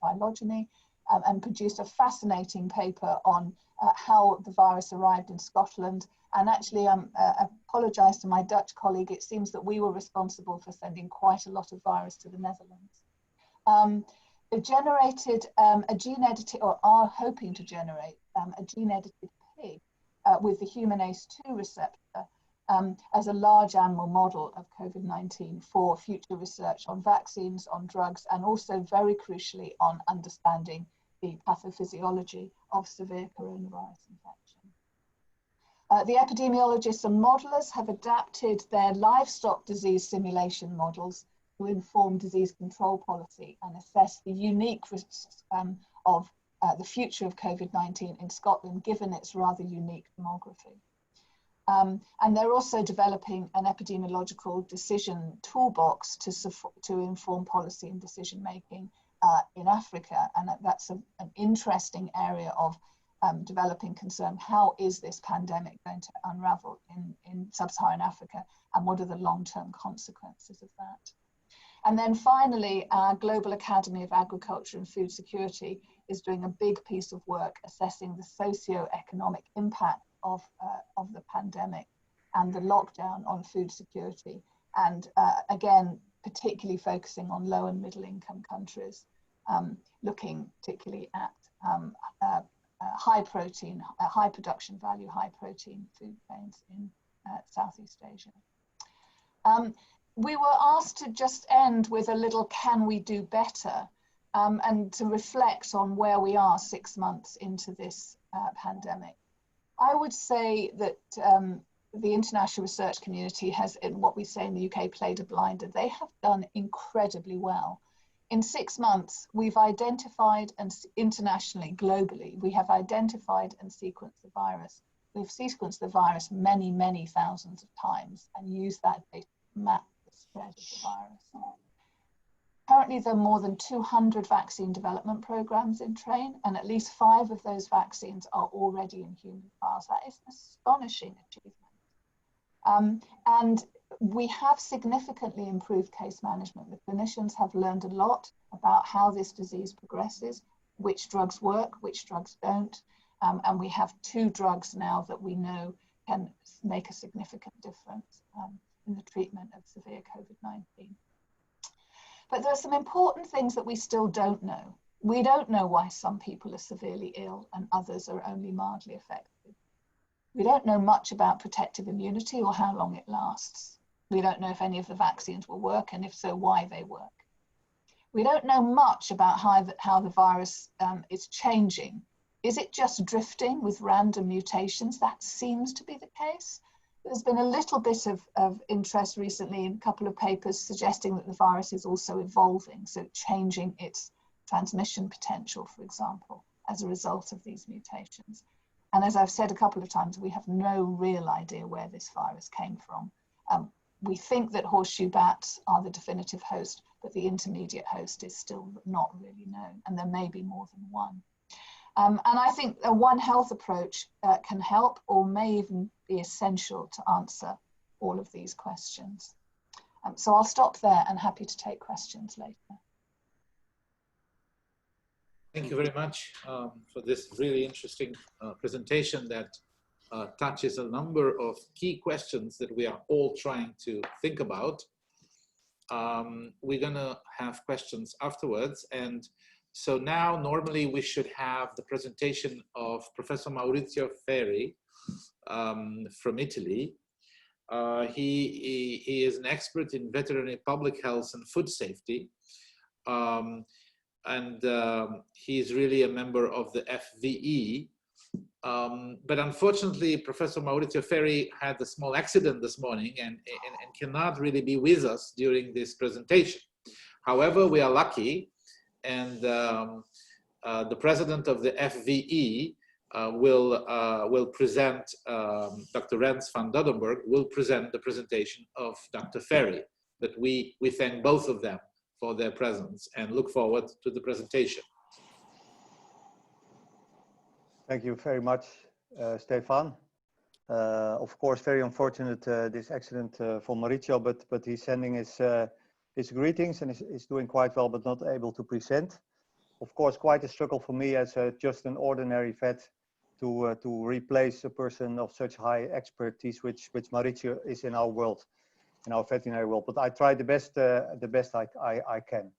phylogeny, and produced a fascinating paper on how the virus arrived in Scotland. And actually, I apologise to my Dutch colleague, it seems that we were responsible for sending quite a lot of virus to the Netherlands. They've generated a gene edited, or are hoping to generate a gene edited pig with the human ACE2 receptor as a large animal model of COVID-19 for future research on vaccines, on drugs, and also very crucially on understanding the pathophysiology of severe coronavirus infection. The epidemiologists and modelers have adapted their livestock disease simulation models to inform disease control policy and assess the unique risks of the future of COVID-19 in Scotland, given its rather unique demography. And they're also developing an epidemiological decision toolbox to inform policy and decision making in Africa. And that's an interesting area of developing concern. How is this pandemic going to unravel in sub-Saharan Africa, and what are the long-term consequences of that? And then finally, our Global Academy of Agriculture and Food Security is doing a big piece of work assessing the socio-economic impact of the pandemic and the lockdown on food security. And again, particularly focusing on low and middle income countries, looking particularly at high protein, high production value, high protein food chains in Southeast Asia. We were asked to just end with a little can we do better, and to reflect on where we are 6 months into this pandemic. I would say that the international research community has, in what we say in the UK, played a blinder. They have done incredibly well. In 6 months, we've identified, and internationally, globally, we have identified and sequenced the virus. We've sequenced the virus many, many thousands of times and used that data to map the spread of the virus. Currently, there are more than 200 vaccine development programs in train, and at least 5 of those vaccines are already in human trials. That is an astonishing achievement. And we have significantly improved case management. The clinicians have learned a lot about how this disease progresses, which drugs work, which drugs don't. And we have 2 drugs now that we know can make a significant difference in the treatment of severe COVID-19. But there are some important things that we still don't know. We don't know why some people are severely ill and others are only mildly affected. We don't know much about protective immunity or how long it lasts. We don't know if any of the vaccines will work, and if so, why they work. We don't know much about how the virus is changing. Is it just drifting with random mutations? That seems to be the case. There's been a little bit of interest recently in a couple of papers suggesting that the virus is also evolving, so changing its transmission potential, for example. as a result of these mutations. And as I've said a couple of times, we have no real idea where this virus came from. We think that horseshoe bats are the definitive host, but the intermediate host is still not really known, and there may be more than one. And I think a One Health approach can help, or may even be essential to answer all of these questions. So I'll stop there and happy to take questions later. Thank you very much for this really interesting presentation that touches a number of key questions that we are all trying to think about. We're gonna have questions afterwards. And so now normally we should have the presentation of Professor Maurizio Ferri from Italy. He is an expert in veterinary public health and food safety. He's really a member of the FVE. But unfortunately, Professor Maurizio Ferri had a small accident this morning and cannot really be with us during this presentation. However, we are lucky, and the president of the FVE will present, Dr. Rens van Doddenberg will present the presentation of Dr. Ferri. But we thank both of them for their presence and look forward to the presentation. Thank you very much, Stefan. Of course, very unfortunate this accident for Maurizio, but he's sending his greetings and is doing quite well, but not able to present. Of course, quite a struggle for me as just an ordinary vet to replace a person of such high expertise, which Maurizio is in our world, in our veterinary world. But I tried the best I can.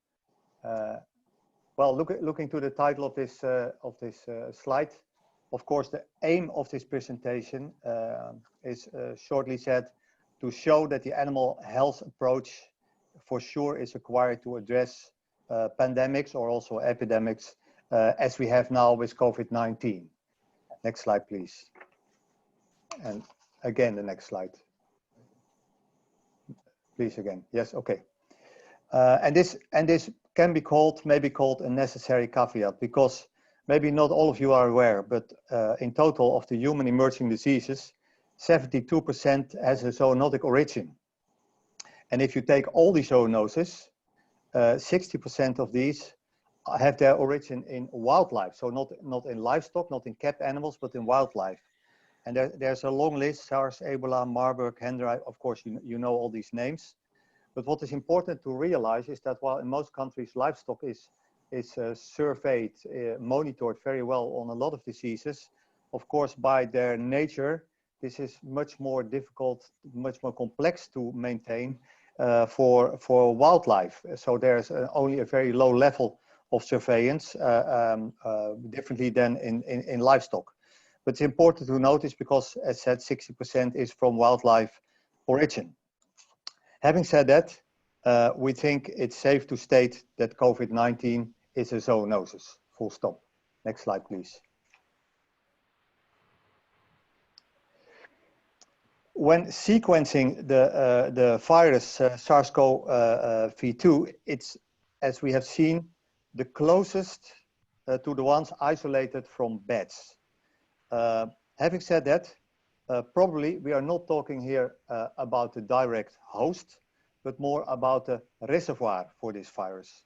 Well, looking to the title of this slide, of course, the aim of this presentation is shortly said to show that the animal health approach for sure is required to address pandemics or also epidemics as we have now with COVID-19. Next slide, please. And again, the next slide. Please again. Yes, okay. And this can be maybe called a necessary caveat, because maybe not all of you are aware, but in total of the human emerging diseases, 72% has a zoonotic origin. And if you take all the zoonoses, 60% of these have their origin in wildlife. So not in livestock, not in kept animals, but in wildlife. And there's a long list: SARS, Ebola, Marburg, Hendra. Of course, you know all these names. But what is important to realize is that while in most countries livestock is surveyed, monitored very well on a lot of diseases, of course, by their nature, this is much more difficult, much more complex to maintain for wildlife. So there's only a very low level of surveillance, differently than in livestock. But it's important to notice because, as said, 60% is from wildlife origin. Having said that, we think it's safe to state that COVID-19 is a zoonosis, full stop. Next slide, please. When sequencing the virus SARS-CoV-2, it's, as we have seen, the closest to the ones isolated from bats. Having said that, probably we are not talking here about the direct host, but more about the reservoir for this virus.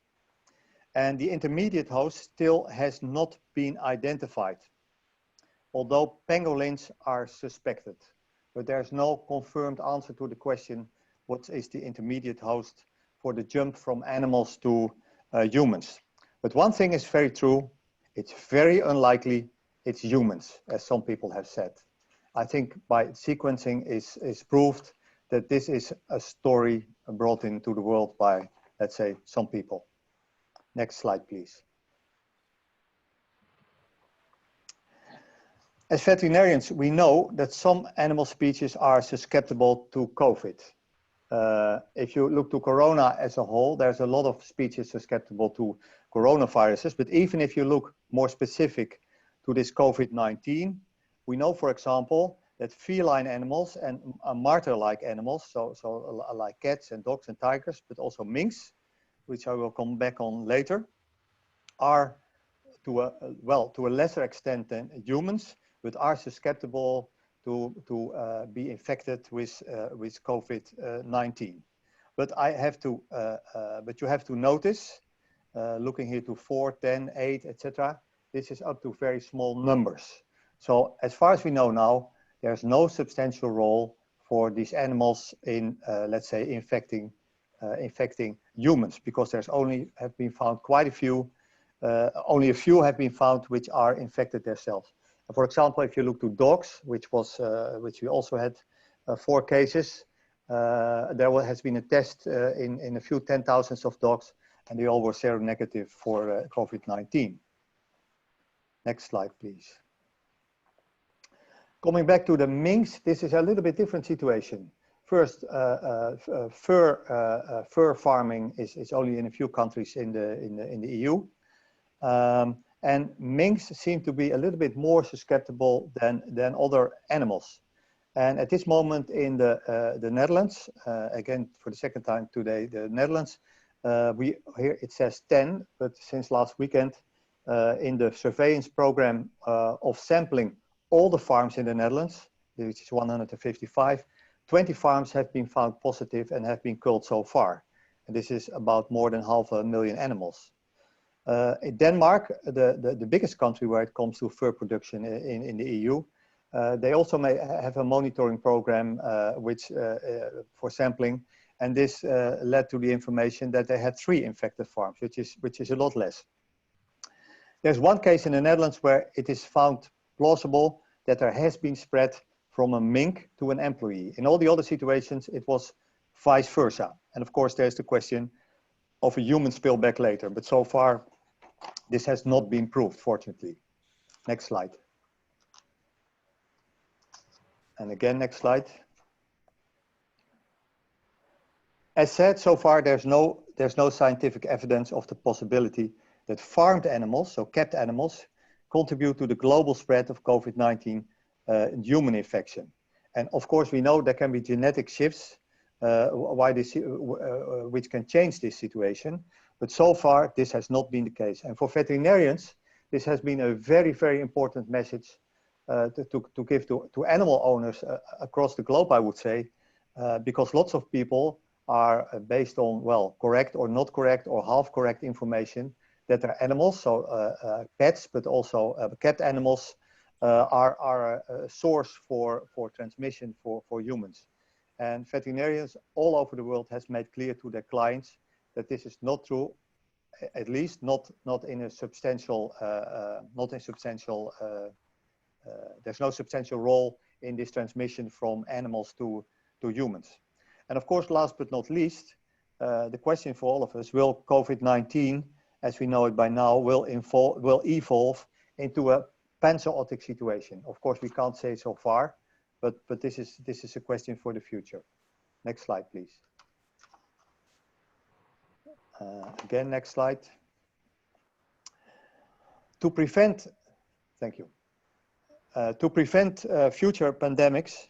And the intermediate host still has not been identified, although pangolins are suspected. But there's no confirmed answer to the question, what is the intermediate host for the jump from animals to humans? But one thing is very true, it's very unlikely it's humans, as some people have said. I think by sequencing is proved that this is a story brought into the world by, let's say, some people. Next slide, please. As veterinarians, we know that some animal species are susceptible to COVID. If you look to corona as a whole, there's a lot of species susceptible to coronaviruses. But even if you look more specific to this COVID-19, we know, for example, that feline animals and martyr-like animals, so like cats and dogs and tigers, but also minks, which I will come back on later, are to a lesser extent than humans, but are susceptible to be infected with COVID-19. But you have to notice, looking here to 4, 10, 8, etc. This is up to very small numbers. So as far as we know now, there's no substantial role for these animals in, let's say, infecting humans, because there's only have been found quite a few. Only a few have been found which are infected themselves. For example, if you look to dogs, which we also had 4 cases, there has been a test in a few 10,000s of dogs, and they all were seronegative for COVID-19. Next slide, please. Coming back to the minks, this is a little bit different situation. First, fur farming is only in a few countries in the EU. And minks seem to be a little bit more susceptible than other animals. And at this moment in the Netherlands, again for the second time today, the Netherlands, here it says 10, but since last weekend, in the surveillance program of sampling all the farms in the Netherlands, which is 155, 20 farms have been found positive and have been culled so far. And this is about more than 500,000 animals. In Denmark, the biggest country where it comes to fur production in the EU, they also may have a monitoring program for sampling, and this led to the information that they had 3 infected farms, which is a lot less. There's one case in the Netherlands where it is found plausible that there has been spread from a mink to an employee. In all the other situations, it was vice versa. And of course, there's the question of a human spillback later, but so far, this has not been proved, fortunately. Next slide. And again, next slide. As said, so far there's no scientific evidence of the possibility that farmed animals, so kept animals, contribute to the global spread of COVID-19 human infection. And of course, we know there can be genetic shifts which can change this situation. But so far, this has not been the case. And for veterinarians, this has been a very, very important message to give to animal owners across the globe, I would say, because lots of people are based on, well, correct or not correct or half correct information that their animals, so pets, but also kept animals, are a source for transmission for humans. And veterinarians all over the world has made clear to their clients that this is not true, at least not in a substantial, there's no substantial role in this transmission from animals to humans. And of course, last but not least, the question for all of us, will COVID-19, as we know it by now, will evolve into a panzootic situation? Of course, we can't say so far, but this is a question for the future. Next slide, please. Again, next slide. To prevent, thank you. To prevent future pandemics,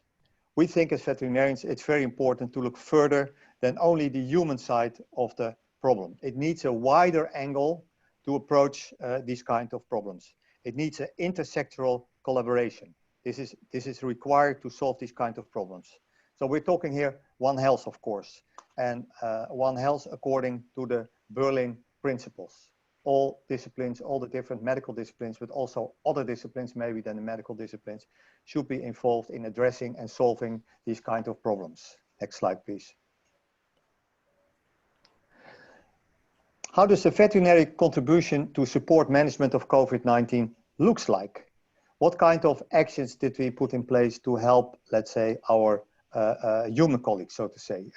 we think as veterinarians it's very important to look further than only the human side of the problem. It needs a wider angle to approach these kind of problems. It needs an intersectoral collaboration. This is required to solve these kind of problems. So we're talking here One Health, of course, and One Health according to the Berlin principles. All disciplines, all the different medical disciplines, but also other disciplines maybe than the medical disciplines, should be involved in addressing and solving these kind of problems. Next slide, please. How does the veterinary contribution to support management of COVID-19 looks like? What kind of actions did we put in place to help, let's say, our human colleagues, so to say,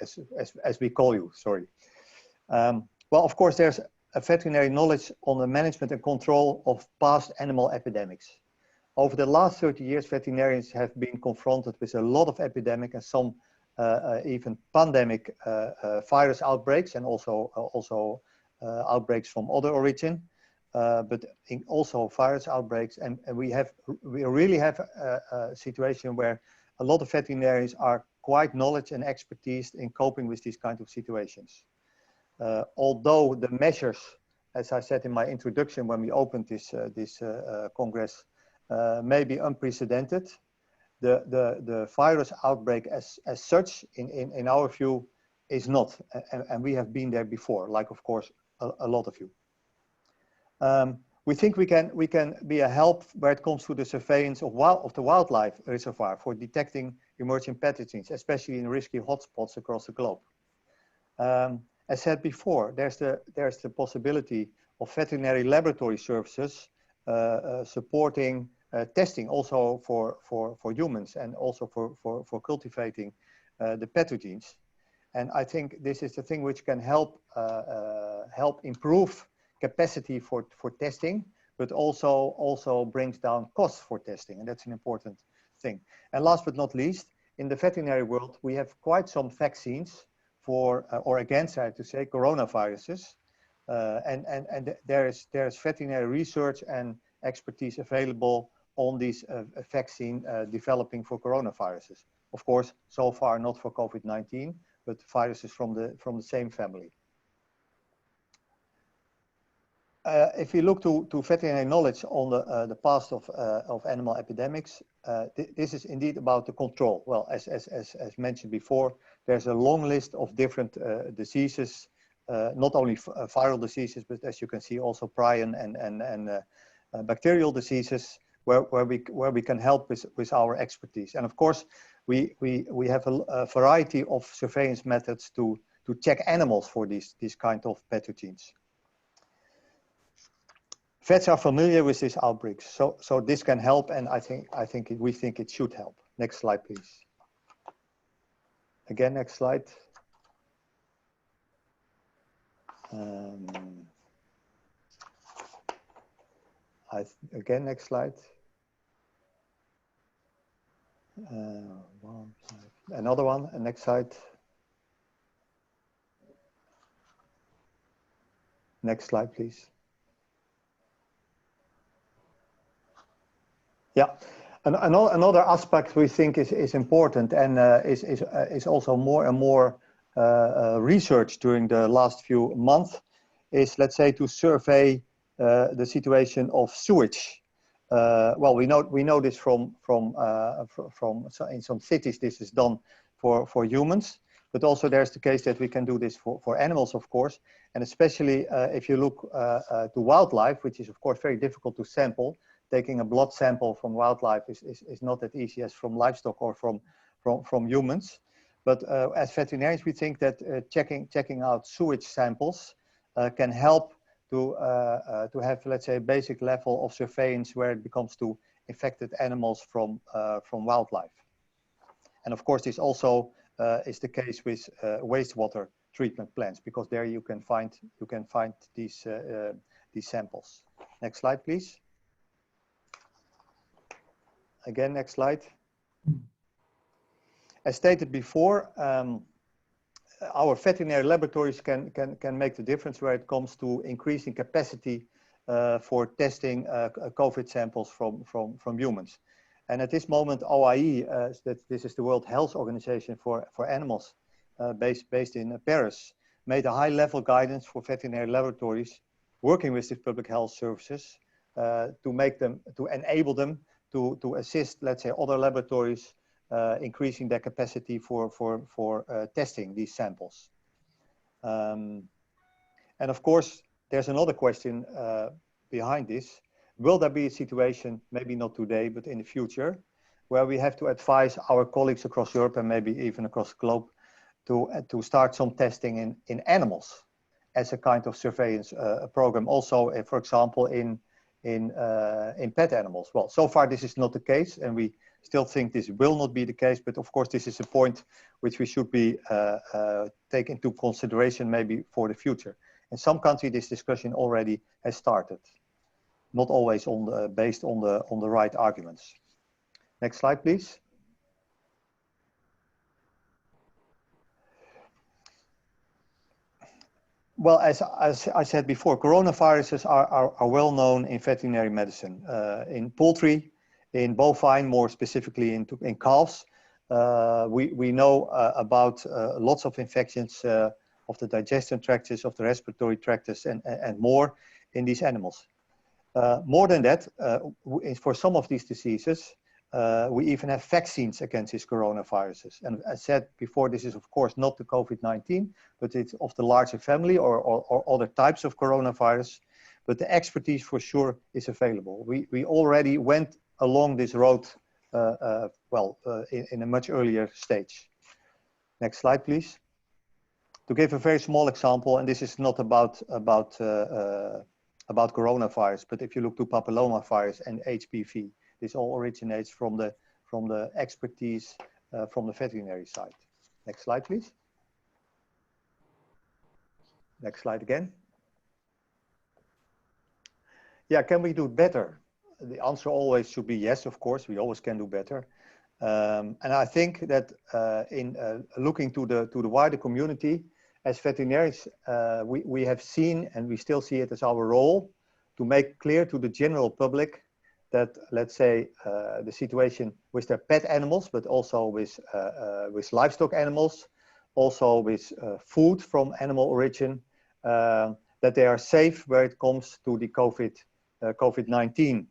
as we call you, sorry. Well, of course, there's a veterinary knowledge on the management and control of past animal epidemics. Over the last 30 years, veterinarians have been confronted with a lot of epidemic and some even pandemic virus outbreaks, and also outbreaks from other origin, but also virus outbreaks. And we really have a situation where a lot of veterinarians are quite knowledge and expertise in coping with these kind of situations. Although the measures as I said in my introduction when we opened this Congress, may be unprecedented. The virus outbreak as such, in our view, is not, and we have been there before, like of course a lot of you. We think we can be a help where it comes to the surveillance of the wildlife reservoir for detecting emerging pathogens, especially in risky hotspots across the globe. As said before, there's the possibility of veterinary laboratory services supporting testing also for humans and also for cultivating the pathogens. And I think this is the thing which can help improve capacity for testing, but also brings down costs for testing, and that's an important thing. And last but not least, in the veterinary world, we have quite some vaccines for or against, I have to say, coronaviruses, and there's veterinary research and expertise available on these vaccine developing for coronaviruses. Of course, so far not for COVID-19, but viruses from the same family. If we look to veterinary knowledge on the past of animal epidemics, this is indeed about the control. Well, as mentioned before, there's a long list of different diseases, not only viral diseases, but as you can see, also prion and bacterial diseases, where we can help with our expertise. And of course, we have a variety of surveillance methods to check animals for these kind of pathogens. Vets are familiar with these outbreaks, so this can help, and we think it should help. Next slide, please. Again, next slide. Again, next slide. Another one, and next slide. Next slide, please. Yeah, another aspect we think is important and is also more and more research during the last few months is, let's say, to survey the situation of sewage. Well, we know this from in some cities this is done for humans, but also there's the case that we can do this for animals, of course, and especially if you look to wildlife, which is of course very difficult to sample. Taking a blood sample from wildlife is not that easy as from livestock or from humans. But as veterinarians, we think that checking out sewage samples can help to have, let's say, a basic level of surveillance where it becomes to infected animals from wildlife. And of course, this also is the case with wastewater treatment plants, because there you can find these samples. Next slide, please. Again, next slide. As stated before, our veterinary laboratories can make the difference where it comes to increasing capacity for testing COVID samples from humans. And at this moment, OIE, this is the World Health Organization for animals, based in Paris, made a high-level guidance for veterinary laboratories working with these public health services to enable them to assist, let's say, other laboratories increasing their capacity for testing these samples. And of course, there's another question behind this. Will there be a situation, maybe not today, but in the future, where we have to advise our colleagues across Europe and maybe even across the globe to start some testing in animals as a kind of surveillance program, also, for example, in pet animals? Well, so far this is not the case, and we still think this will not be the case, but of course this is a point which we should be take into consideration maybe for the future. In some countries this discussion already has started, not always based on the right arguments. Next slide, please. Well, as I said before, coronaviruses are well known in veterinary medicine, in poultry, in bovine, more specifically in calves. We know about lots of infections of the digestion tracts, of the respiratory tracts, and more in these animals. More than that, for some of these diseases, we even have vaccines against these coronaviruses. And as said before, this is of course not the COVID-19, but it's of the larger family or other types of coronavirus. But the expertise for sure is available. We already went along this road in a much earlier stage. Next slide, please. To give a very small example, and this is not about coronavirus, but if you look to papillomavirus and HPV, this all originates from the expertise from the veterinary side. Next slide, please. Next slide again. Yeah, can we do better? The answer always should be yes, of course, we always can do better. And I think that in looking to the wider community, as veterinarians, we have seen, and we still see it as our role, to make clear to the general public that, let's say, the situation with their pet animals, but also with livestock animals, also with food from animal origin, that they are safe where it comes to the COVID-19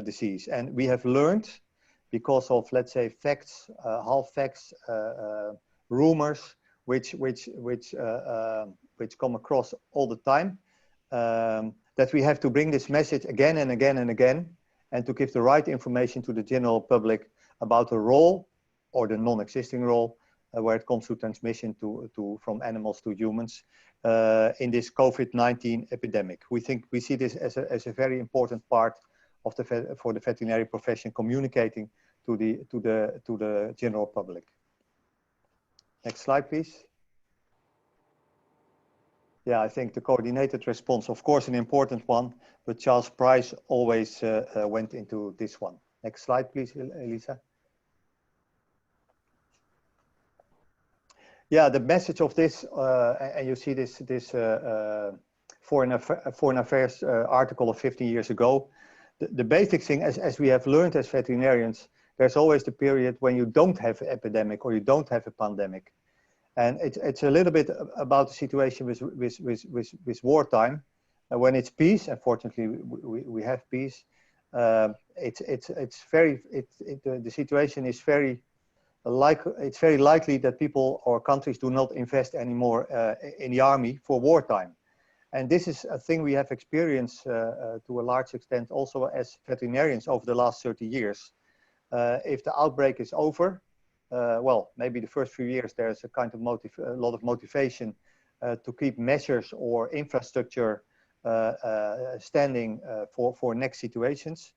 disease. And we have learned, because of, let's say, facts, half facts, rumors, which come across all the time, that we have to bring this message again and again and again, and to give the right information to the general public about the role or the non-existing role where it comes to transmission from animals to humans in this COVID-19 epidemic. We see this as a very important part of for the veterinary profession, communicating to the general public. Next slide, please. Yeah, I think the coordinated response, of course, an important one, but Charles Price always went into this one. Next slide, please, Elisa. Yeah, the message of this, and you see this Foreign Affairs article of 15 years ago. The basic thing, as we have learned as veterinarians, there's always the period when you don't have an epidemic or you don't have a pandemic. And it's a little bit about the situation with wartime. When it's peace, unfortunately, we have peace. The situation is it's very likely that people or countries do not invest anymore in the army for wartime. And this is a thing we have experienced to a large extent also as veterinarians over the last 30 years. If the outbreak is over, well, maybe the first few years there's a kind of a lot of motivation to keep measures or infrastructure standing for next situations.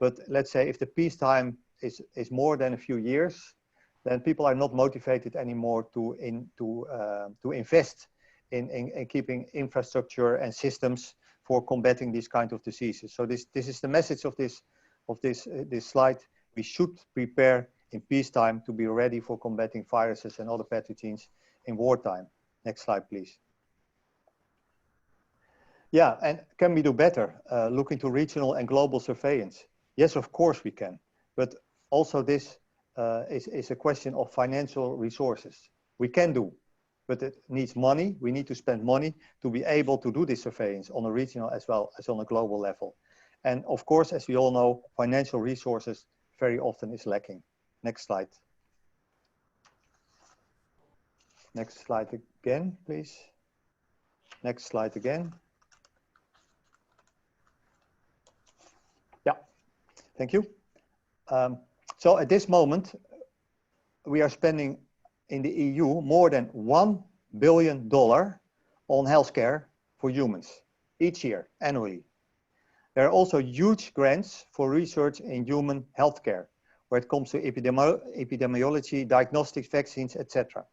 But let's say if the peacetime is more than a few years, then people are not motivated anymore to invest in keeping infrastructure and systems for combating these kind of diseases. So this is the message of this slide. We should prepare in peacetime to be ready for combating viruses and other pathogens in wartime. Next slide, please. Yeah, and can we do better? Look into regional and global surveillance. Yes, of course we can. But also this is a question of financial resources. We can do, but it needs money. We need to spend money to be able to do this surveillance on a regional as well as on a global level. And of course, as we all know, financial resources very often is lacking. Next slide. Next slide again, please. Next slide again. Yeah, thank you. So at this moment, we are spending in the EU more than $1 billion on healthcare for humans each year, annually. There are also huge grants for research in human healthcare, where it comes to epidemiology, diagnostics, vaccines, etc.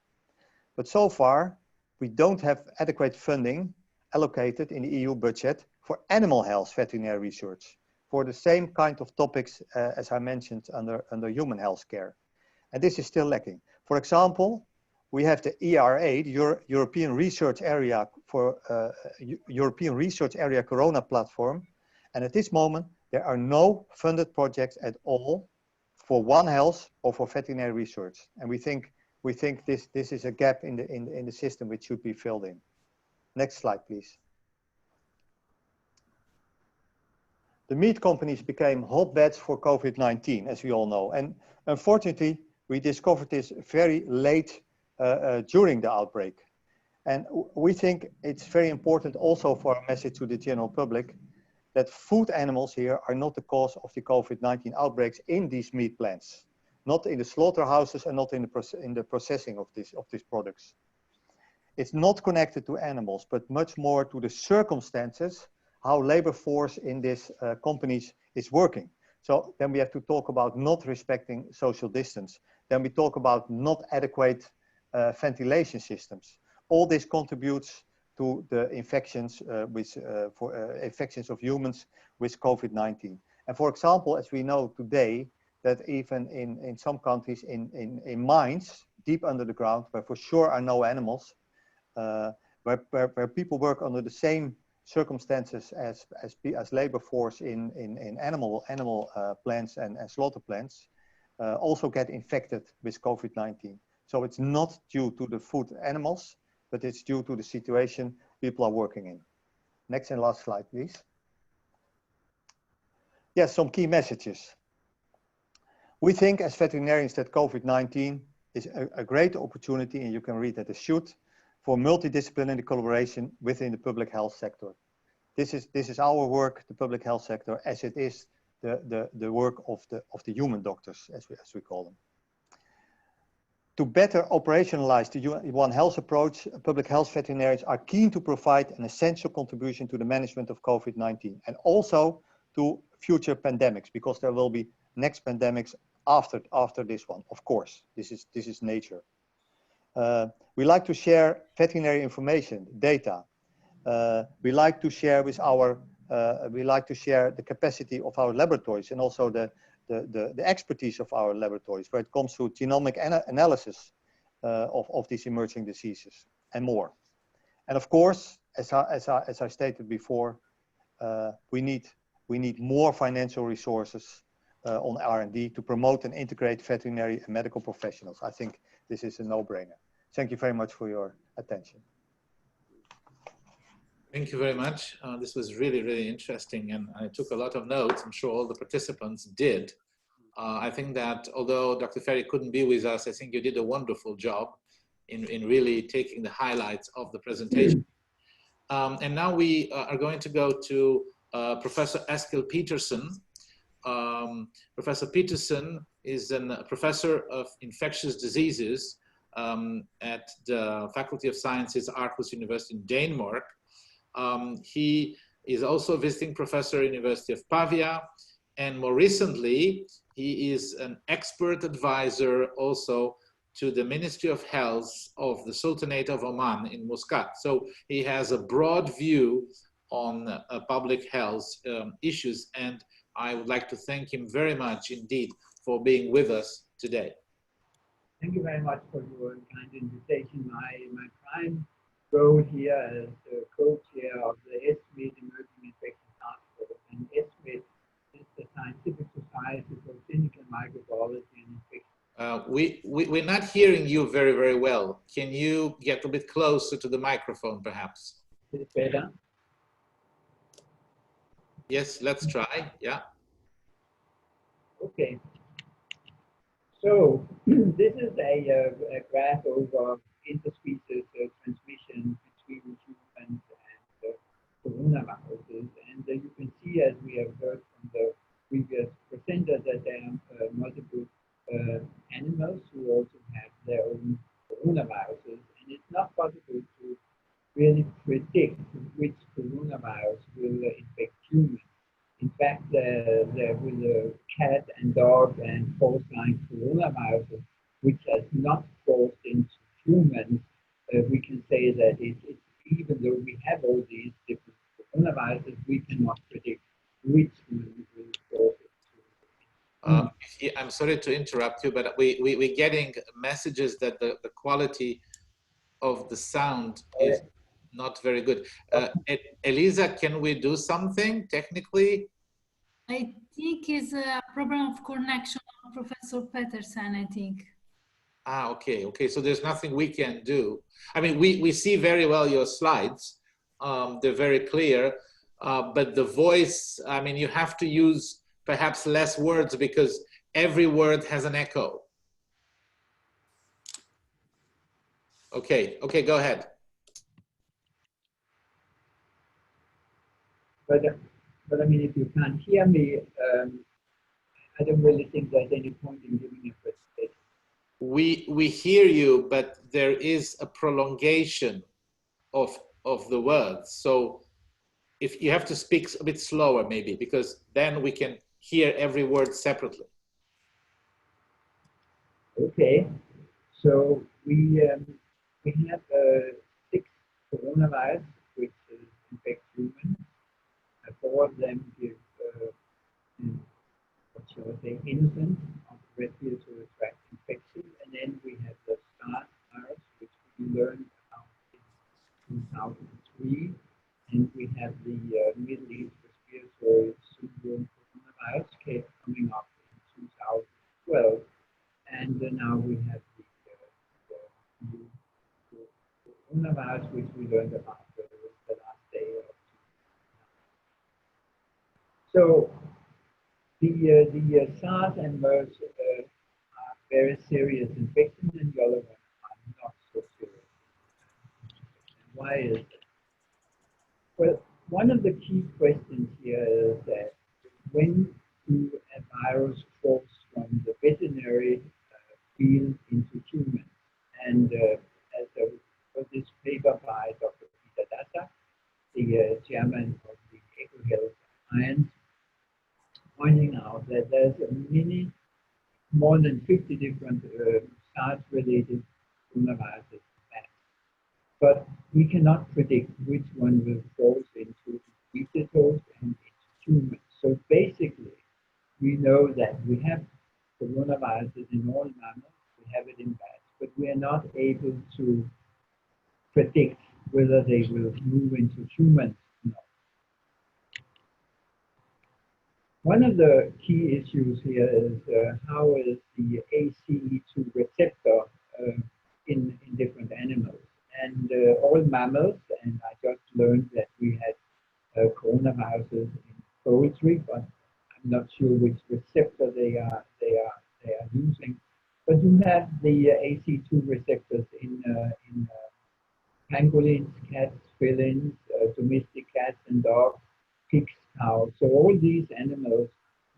But so far, we don't have adequate funding allocated in the EU budget for animal health veterinary research, for the same kind of topics as I mentioned under human health care. And this is still lacking. For example, we have the ERA, the European Research Area for European Research Area Corona Platform. And at this moment, there are no funded projects at all for One Health or for veterinary research. And we think we think this is a gap in the system which should be filled in. Next slide, please. The meat companies became hotbeds for COVID-19, as we all know. And unfortunately, we discovered this very late during the outbreak. And we think it's very important also for our message to the general public that food animals here are not the cause of the COVID-19 outbreaks in these meat plants, not in the slaughterhouses and not in the processing of these products. It's not connected to animals, but much more to the circumstances, how labor force in these companies is working. So then we have to talk about not respecting social distance. Then we talk about not adequate ventilation systems. All this contributes to the infections infections of humans with COVID-19. And for example, as we know today, that even in some countries in mines, deep under the ground, where for sure are no animals, where people work under the same circumstances as labor force in animal plants and slaughter plants, also get infected with COVID-19. So it's not due to the food animals, but it's due to the situation people are working in. Next and last slide, please. Yes, some key messages. We think as veterinarians that COVID-19 is a great opportunity, and you can read that as should, for multidisciplinary collaboration within the public health sector. This is our work, the public health sector, as it is the work of the human doctors, as we call them. To better operationalize the One Health approach, public health veterinarians are keen to provide an essential contribution to the management of COVID-19 and also to future pandemics, because there will be next pandemics after this one. Of course, this is nature. We like to share veterinary information, data. We like to share with the capacity of our laboratories and also the expertise of our laboratories when it comes to genomic analysis of these emerging diseases and more. And of course, as I stated before, we need more financial resources on R&D to promote and integrate veterinary and medical professionals. I think this is a no-brainer. Thank you very much for your attention. Thank you very much. This was really, really interesting, and I took a lot of notes. I'm sure all the participants did. I think that although Dr. Ferry couldn't be with us, I think you did a wonderful job in really taking the highlights of the presentation. And now we are going to go to Professor Eskil Petersen. Professor Petersen is a professor of infectious diseases at the Faculty of Sciences, Aarhus University in Denmark. He is also a visiting professor at University of Pavia, and more recently, he is an expert advisor also to the Ministry of Health of the Sultanate of Oman in Muscat. So he has a broad view on public health issues, and I would like to thank him very much indeed for being with us today. Thank you very much for your kind invitation. My prime role here as the co-chair of the ESMID Emerging Infection Task Force, and ESMID is the Scientific Society for Clinical Microbiology and Infection. We're not hearing you very, very well. Can you get a bit closer to the microphone, perhaps? Is it better? Yes, let's try. Yeah. Okay. So this is a graph over interspecies transmission between humans and coronaviruses. And you can see, as we have heard from the previous presenter, that there are multiple animals who also have their own coronaviruses. And it's not possible to really predict which coronavirus will infect humans. In fact, with the cat and dog and porcine coronaviruses, which has not crossed into humans, we can say that even though we have all these different coronaviruses, we cannot predict which one will cross it. I'm sorry to interrupt you, but we're getting messages that the quality of the sound is not very good. Elisa, can we do something technically? I think it's a problem of connection of Professor Petersen, I think. Ah, okay, okay. So there's nothing we can do. I mean, we see very well your slides. They're very clear, but the voice, I mean, you have to use perhaps less words because every word has an echo. Okay, okay, go ahead. But I mean, if you can't hear me, I don't really think there's any point in giving a presentation. We hear you, but there is a prolongation of the words. So if you have to speak a bit slower, maybe, because then we can hear every word separately. Okay, so we have 6 coronavirus which infect humans. 4 of them give what shall I say, innocent of respiratory tract infection, and then we have the SARS virus, which we learned about in 2003, and we have the Middle East respiratory syndrome coronavirus case coming up in 2012, and now we have the new coronavirus, which we learned about the last day of 2009. So the SARS and MERS are very serious infections, and the other ones are not so serious. And why is it? Well, one of the key questions here is that when do a virus cross from the veterinary field into humans? And as was this paper by Dr. Peter Data, the chairman of the EcoHealth Alliance, pointing out that there's more than 50 different SARS-related coronaviruses. But we cannot predict which one will cross into vegetables and into humans. So basically, we know that we have coronaviruses in all mammals, we have it in bats, but we are not able to predict whether they will move into humans or not. One of the key issues here is how is the ACE2 receptor in different animals. And all mammals, and I just learned that we had coronaviruses in poultry, but I'm not sure which receptor they are using. But you have the ACE2 receptors in pangolins, cats, felines, domestic cats and dogs, pigs, cows. So all these animals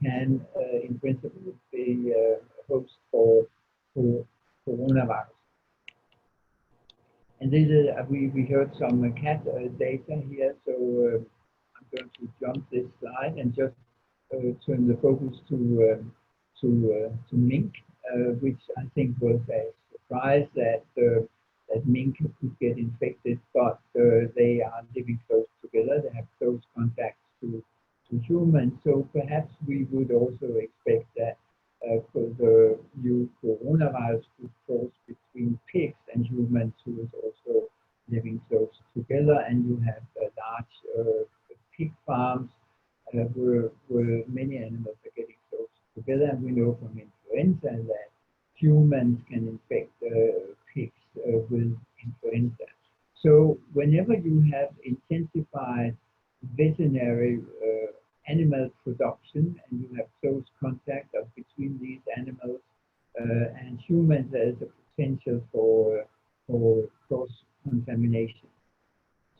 can, in principle, be a host for coronavirus. And this is, we heard some cat data here, so I'm going to jump this slide and just turn the focus to mink, which I think was a surprise that mink could get infected, but they are living close together. They have close contacts to humans, so perhaps we would also expect that the new coronavirus could cross between pigs and humans who is also living close together, and you have large pig farms where many animals are getting close together, and we know from influenza that humans can infect pigs with influenza. So whenever you have intensified veterinary animal production and you have close contact between these animals and humans, there is a potential for cross-contamination.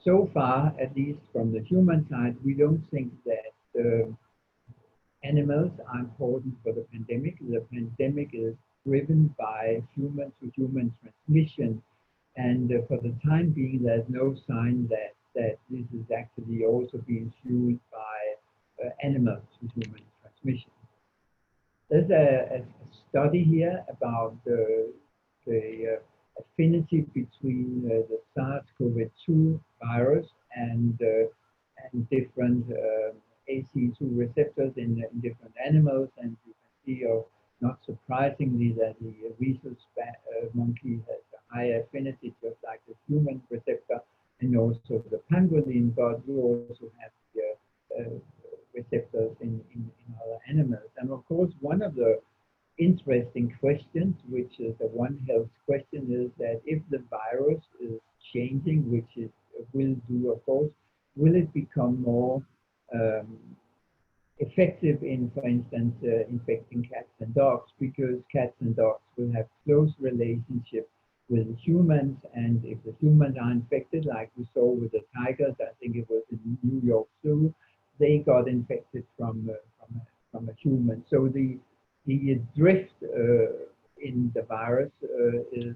So far, at least from the human side, we don't think that animals are important for the pandemic. The pandemic is driven by human-to-human transmission, and for the time being, there's no sign that this is actually also being fueled by animal-to-human transmission. There's a study here about the affinity between the SARS-CoV-2 virus and different ACE2 receptors in different animals, and you can see, not surprisingly, that the rhesus monkey has a high affinity, just like the human receptor, and also the pangolin, but we also have the receptors in other animals. And of course, one of the interesting questions, which is the One Health question, is that if the virus is changing, which it will do, of course, will it become more effective in, for instance, infecting cats and dogs, because cats and dogs will have close relationship with humans, and if the humans are infected, like we saw with the tigers, I think it was in New York Zoo, they got infected from a human. So the drift in the virus is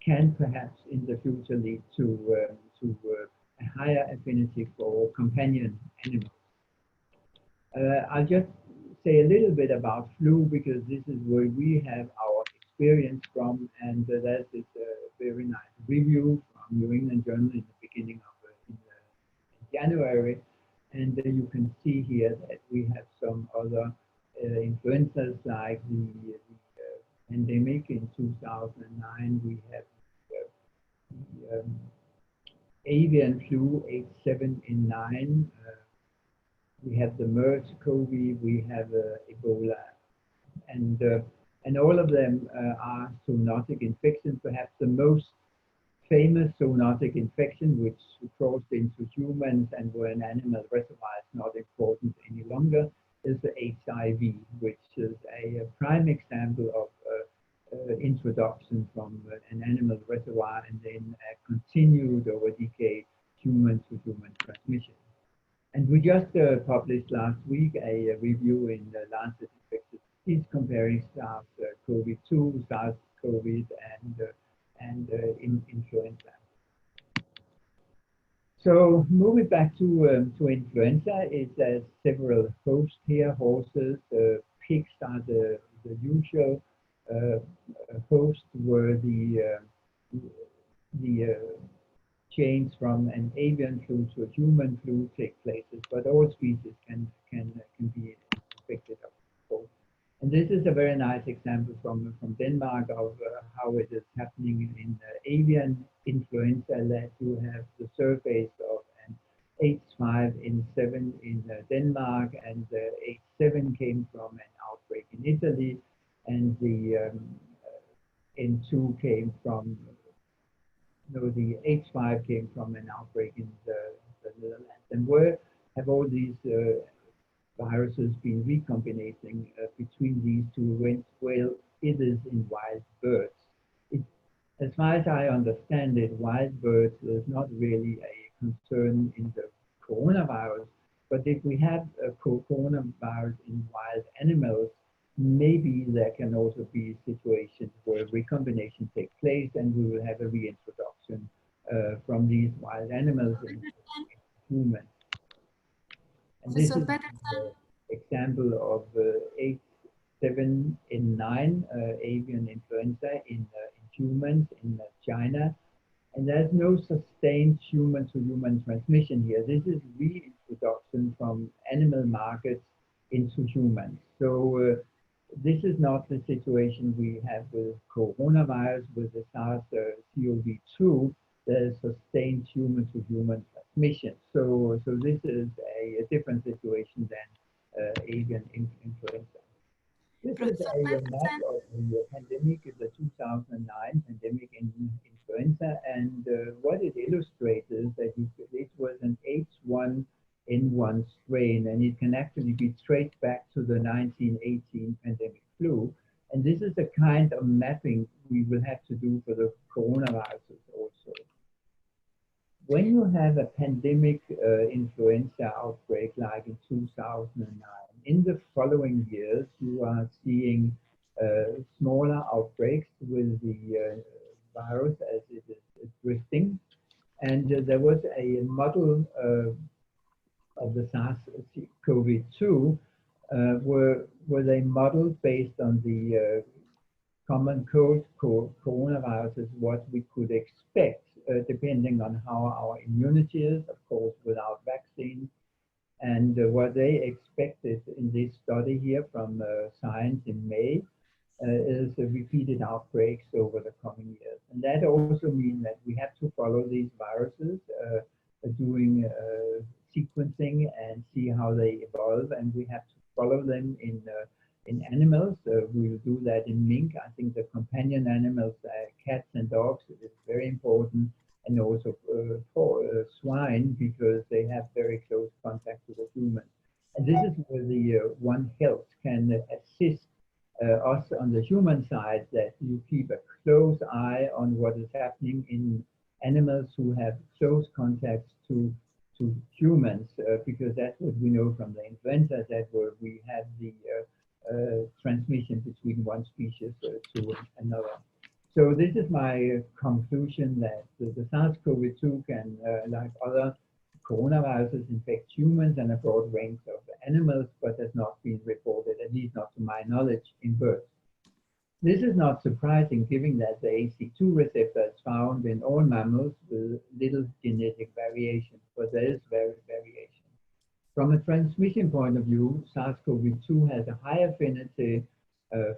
can perhaps in the future lead to a higher affinity for companion animals. I'll just say a little bit about flu, because this is where we have our experience from, and that is a very nice review from New England Journal in the beginning of in January. And you can see here that we have some other influenzas, like the pandemic in 2009. We have the avian flu H7N9. We have the MERS COVID. We have Ebola, and all of them are zoonotic infections. Perhaps the most famous zoonotic infection, which crossed into humans and where an animal reservoir is not important any longer, is the HIV, which is a prime example of introduction from an animal reservoir and then continued over decades human-to-human transmission. And we just published last week a review in the Lancet Infectious Disease comparing SARS-CoV-2, SARS-CoV, and influenza. So moving back to influenza, there's several hosts here. Horses, pigs are the usual host where the change from an avian flu to a human flu take places, but all species can be infected, of course. And this is a very nice example from Denmark of how it is happening in avian influenza, that you have the surface of an H5N7 in Denmark, and the H7 came from an outbreak in Italy, and the N2 came from, no, the H5 came from an outbreak in the Netherlands. And where have all these viruses been recombinating between these two events? Well, it is in wild birds. As far as I understand it, wild birds is not really a concern in the coronavirus, but if we have a coronavirus in wild animals, maybe there can also be situations where recombination takes place and we will have a reintroduction from these wild animals into humans. And this is an example of H7N9 avian influenza in humans in China. And there's no sustained human-to-human transmission here. This is reintroduction from animal markets into humans. So this is not the situation we have with coronavirus, with the SARS-CoV-2. There's sustained human-to-human transmission. So this is a different situation than avian influenza. This is a map of the pandemic, the 2009 pandemic in influenza, and what it illustrates is that it was an H1N1 strain, and it can actually be traced back to the 1918 pandemic flu. And this is the kind of mapping we will have to do for the coronaviruses also. When you have a pandemic influenza outbreak like in 2009, in the following years, you are seeing smaller outbreaks with the virus as it is drifting. And there was a model of the SARS-CoV-2 where they modeled based on the common cold coronaviruses what we could expect depending on how our immunity is, of course, without vaccine. And what they expected in this study here from Science in May is repeated outbreaks over the coming years. And that also means that we have to follow these viruses, doing sequencing and see how they evolve. And we have to follow them in in animals. We will do that in mink. I think the companion animals, cats and dogs, is very important, and also for swine, because they have very close contact with the human. And this is where the One Health can assist us on the human side, that you keep a close eye on what is happening in animals who have close contacts to humans, because that's what we know from the influenza, that where we have the transmission between one species to another. So this is my conclusion, that the SARS-CoV-2 can, like other coronaviruses, infect humans and a broad range of animals, but has not been reported, at least not to my knowledge, in birds. This is not surprising, given that the ACE2 receptor is found in all mammals with little genetic variation, but there is variation. From a transmission point of view, SARS-CoV-2 has a high affinity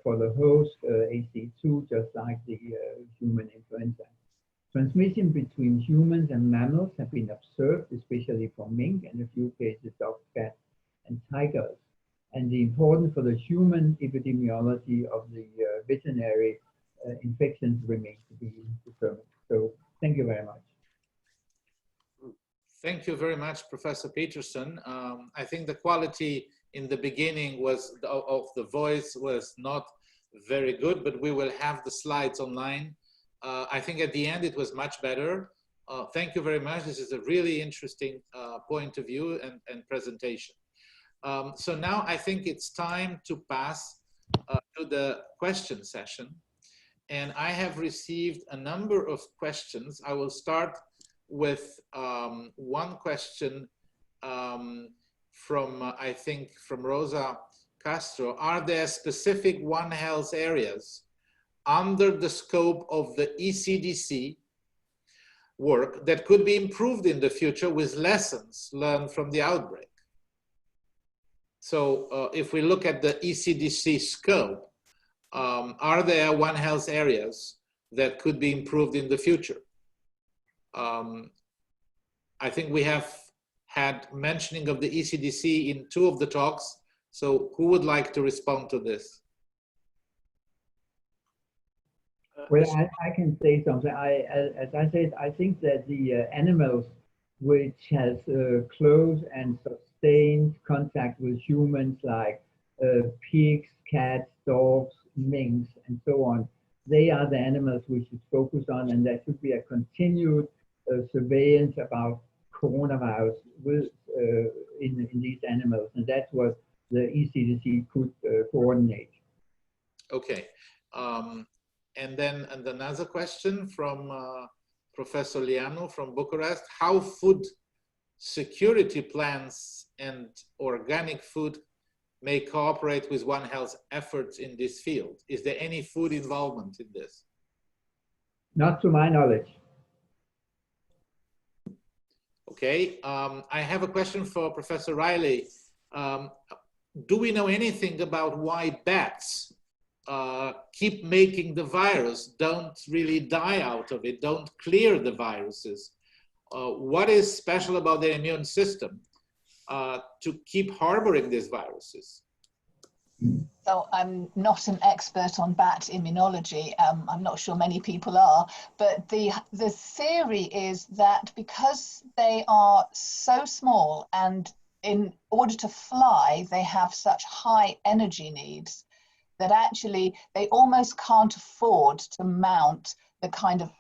for the host ACE2, just like the human influenza. Transmission between humans and mammals have been observed, especially for mink, and a few cases dogs, cats, and tigers. And the importance for the human epidemiology of the veterinary infections remains to be determined. So thank you very much. Thank you very much, Professor Peterson. I think the quality in the beginning of the voice was not very good, but we will have the slides online. I think at the end it was much better. Thank you very much. This is a really interesting point of view and presentation. So now I think it's time to pass to the question session. And I have received a number of questions. I will start with one question from, I think, from Rosa Castro. Are there specific One Health areas under the scope of the ECDC work that could be improved in the future with lessons learned from the outbreak? So if we look at the ECDC scope, are there One Health areas that could be improved in the future? I think we have had mentioning of the ECDC in 2 of the talks. So who would like to respond to this? Well, I can say something. As I said, I think that the animals which has close and sustained contact with humans, like pigs, cats, dogs, minks, and so on, they are the animals we should focus on, and there should be a continued surveillance about coronavirus with, in these animals, and that's what the ECDC could coordinate. Okay. And then another question from Professor Lianu from Bucharest. How food security plans and organic food may cooperate with One Health efforts in this field? Is there any food involvement in this? Not to my knowledge. Okay, I have a question for Professor Riley. Do we know anything about why bats keep making the virus, don't really die out of it, don't clear the viruses? What is special about their immune system to keep harboring these viruses? So I'm not an expert on bat immunology. I'm not sure many people are, but the theory is that because they are so small and in order to fly, they have such high energy needs that actually they almost can't afford to mount the kind of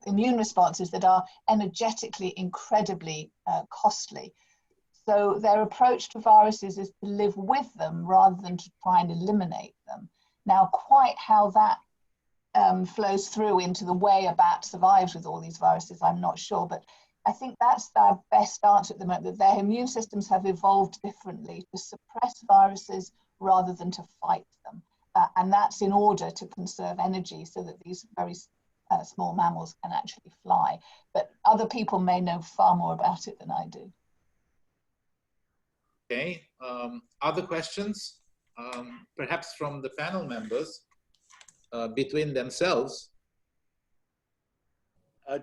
immune responses that are energetically incredibly costly. So their approach to viruses is to live with them rather than to try and eliminate them. Now, quite how that flows through into the way a bat survives with all these viruses, I'm not sure, but I think that's our best answer at the moment, that their immune systems have evolved differently to suppress viruses rather than to fight them. And that's in order to conserve energy so that these very small mammals can actually fly. But other people may know far more about it than I do. Okay, other questions? Perhaps from the panel members between themselves.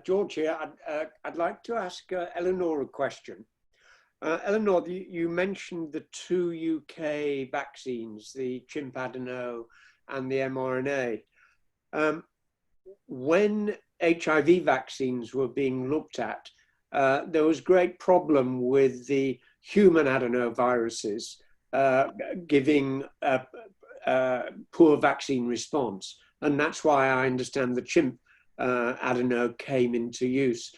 George here, I'd like to ask Eleanor a question. Eleanor, you mentioned the 2 UK vaccines, the chimp adeno and the mRNA. When HIV vaccines were being looked at, there was great problem with the human adenoviruses giving poor vaccine response. And that's why I understand the chimp adeno came into use.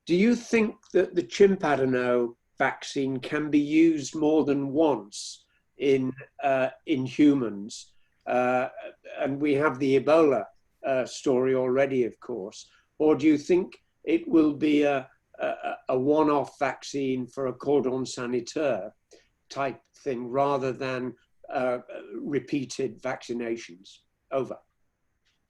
Do you think that the chimp adeno vaccine can be used more than once in humans? And we have the Ebola story already, of course. Or do you think it will be a one-off vaccine for a cordon sanitaire type thing rather than repeated vaccinations? Over.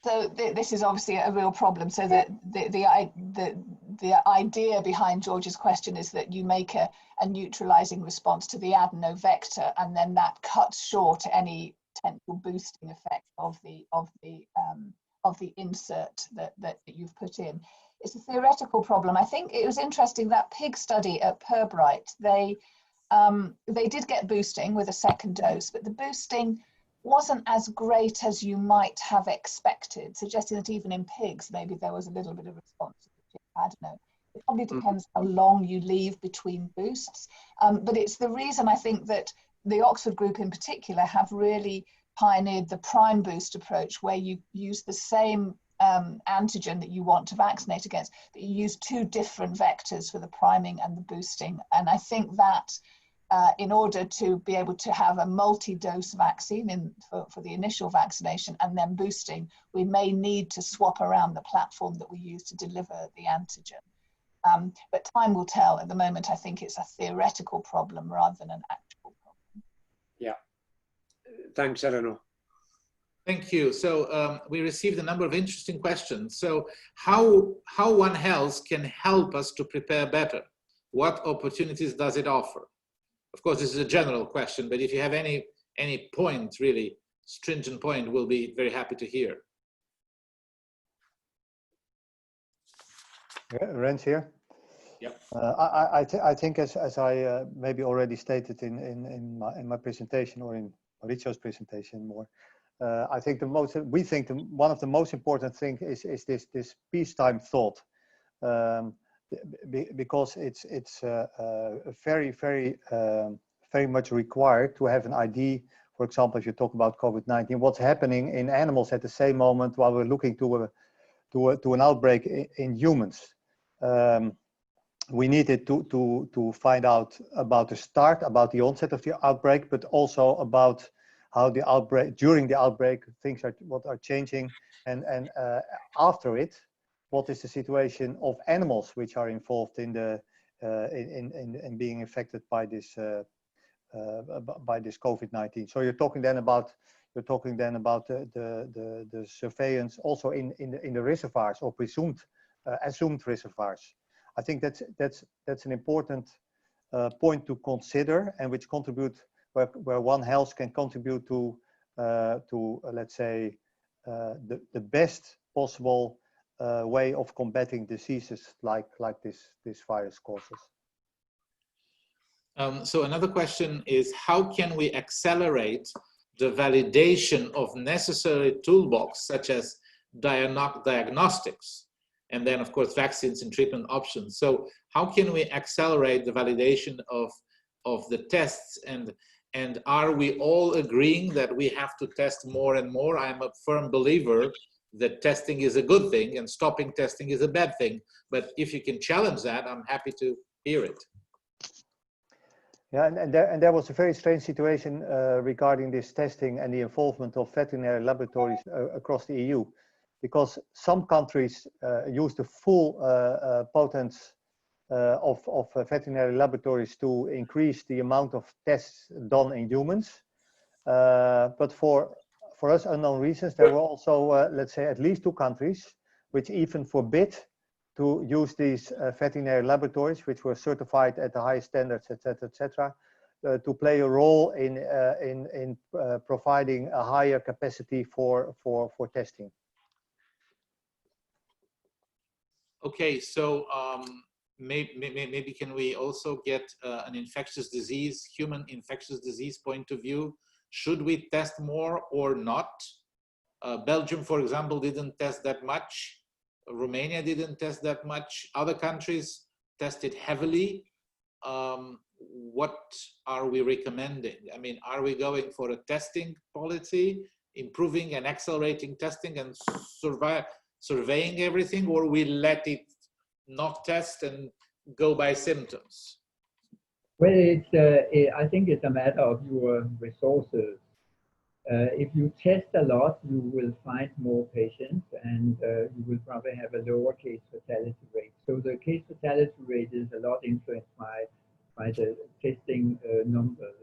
So this is obviously a real problem. So that the idea behind George's question is that you make a neutralizing response to the adenovector, and then that cuts short any potential boosting effect of the insert that you've put in. It's a theoretical problem. I think it was interesting that pig study at Pirbright. They did get boosting with a second dose, but the boosting wasn't as great as you might have expected, suggesting that even in pigs, maybe there was a little bit of response to the chimp adeno. It probably depends how long you leave between boosts. But it's the reason I think that the Oxford group in particular have really pioneered the prime boost approach, where you use the same antigen that you want to vaccinate against, but you use two different vectors for the priming and the boosting. And I think that in order to be able to have a multi-dose vaccine for the initial vaccination and then boosting, we may need to swap around the platform that we use to deliver the antigen. But time will tell. At the moment, I think it's a theoretical problem rather than an actual problem. Yeah. Thanks, Eleanor. Thank you. So we received a number of interesting questions. So how One Health can help us to prepare better? What opportunities does it offer? Of course, this is a general question, but if you have any point, really stringent point, we'll be very happy to hear. Yeah, Rens here. Yep. I think as I maybe already stated in my presentation, or in Mauricio's presentation more, I think one of the most important things is this peacetime thought. Because it's very much required to have an idea. For example, if you talk about COVID-19, what's happening in animals at the same moment while we're looking to an outbreak in humans. We needed to find out about the start, about the onset of the outbreak, but also about how the outbreak, during the outbreak, things are changing, and after it. What is the situation of animals which are involved in in being infected by this COVID-19? So you're talking then about the surveillance also in the reservoirs, or assumed reservoirs. I think that's an important point to consider, and which where One Health can contribute to let's say the best possible way of combating diseases like this virus causes. So another question is, how can we accelerate the validation of necessary toolbox, such as diagnostics, and then of course vaccines and treatment options? So how can we accelerate the validation of the tests, and are we all agreeing that we have to test more and more? I'm a firm believer that testing is a good thing and stopping testing is a bad thing. But if you can challenge that, I'm happy to hear it. Yeah, and there was a very strange situation regarding this testing and the involvement of veterinary laboratories across the EU, because some countries use the full potence of veterinary laboratories to increase the amount of tests done in humans. But for us unknown reasons, there were also, let's say, at least 2 countries which even forbid to use these veterinary laboratories, which were certified at the highest standards, etc., to play a role in providing a higher capacity for testing. Okay, so maybe can we also get an infectious disease, human infectious disease point of view? Should we test more or not? Belgium, for example, didn't test that much. Romania didn't test that much. Other countries tested heavily. What are we recommending? I mean, are we going for a testing policy, improving and accelerating testing and surveying everything, or we let it not test and go by symptoms? Well, I think it's a matter of your resources. If you test a lot, you will find more patients, and you will probably have a lower case fatality rate. So the case fatality rate is a lot influenced by the testing numbers.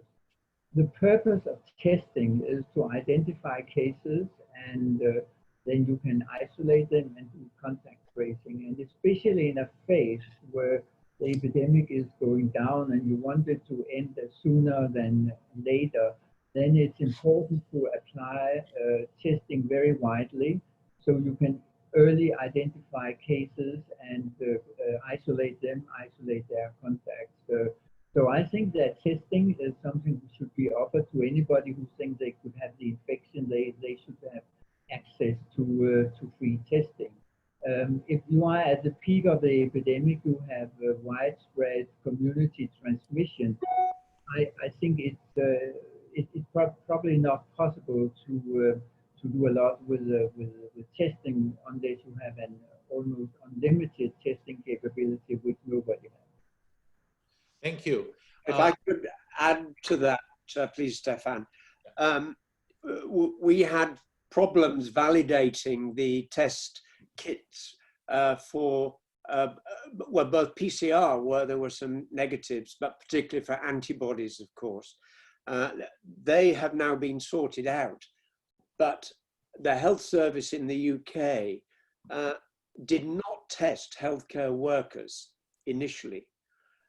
The purpose of testing is to identify cases, and then you can isolate them and do contact tracing. And especially in a phase where the epidemic is going down and you want it to end sooner than later, then it's important to apply testing very widely so you can early identify cases and isolate them, isolate their contacts. So I think that testing is something that should be offered to anybody who thinks they could have the infection. They should have access to free testing. If you are at the peak of the epidemic, you have widespread community transmission. I think it's probably not possible to do a lot with testing unless you have an almost unlimited testing capability, which nobody has. Thank you. If I could add to that, please, Stefan. We had problems validating the test kits for well, both PCR, where there were some negatives, but particularly for antibodies, of course. They have now been sorted out, but the health service in the UK did not test healthcare workers initially.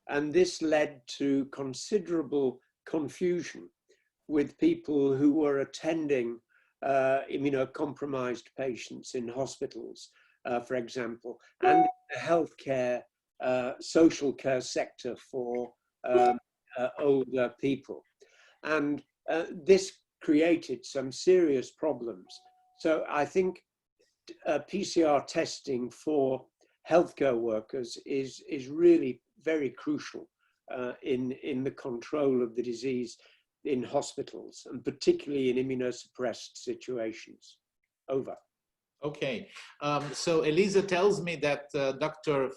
And this led to considerable confusion with people who were attending immunocompromised patients in hospitals, for example, and the healthcare, social care sector for older people. And this created some serious problems. So I think PCR testing for healthcare workers is really very crucial in the control of the disease in hospitals, and particularly in immunosuppressed situations. Over. Okay, so Elisa tells me that Dr.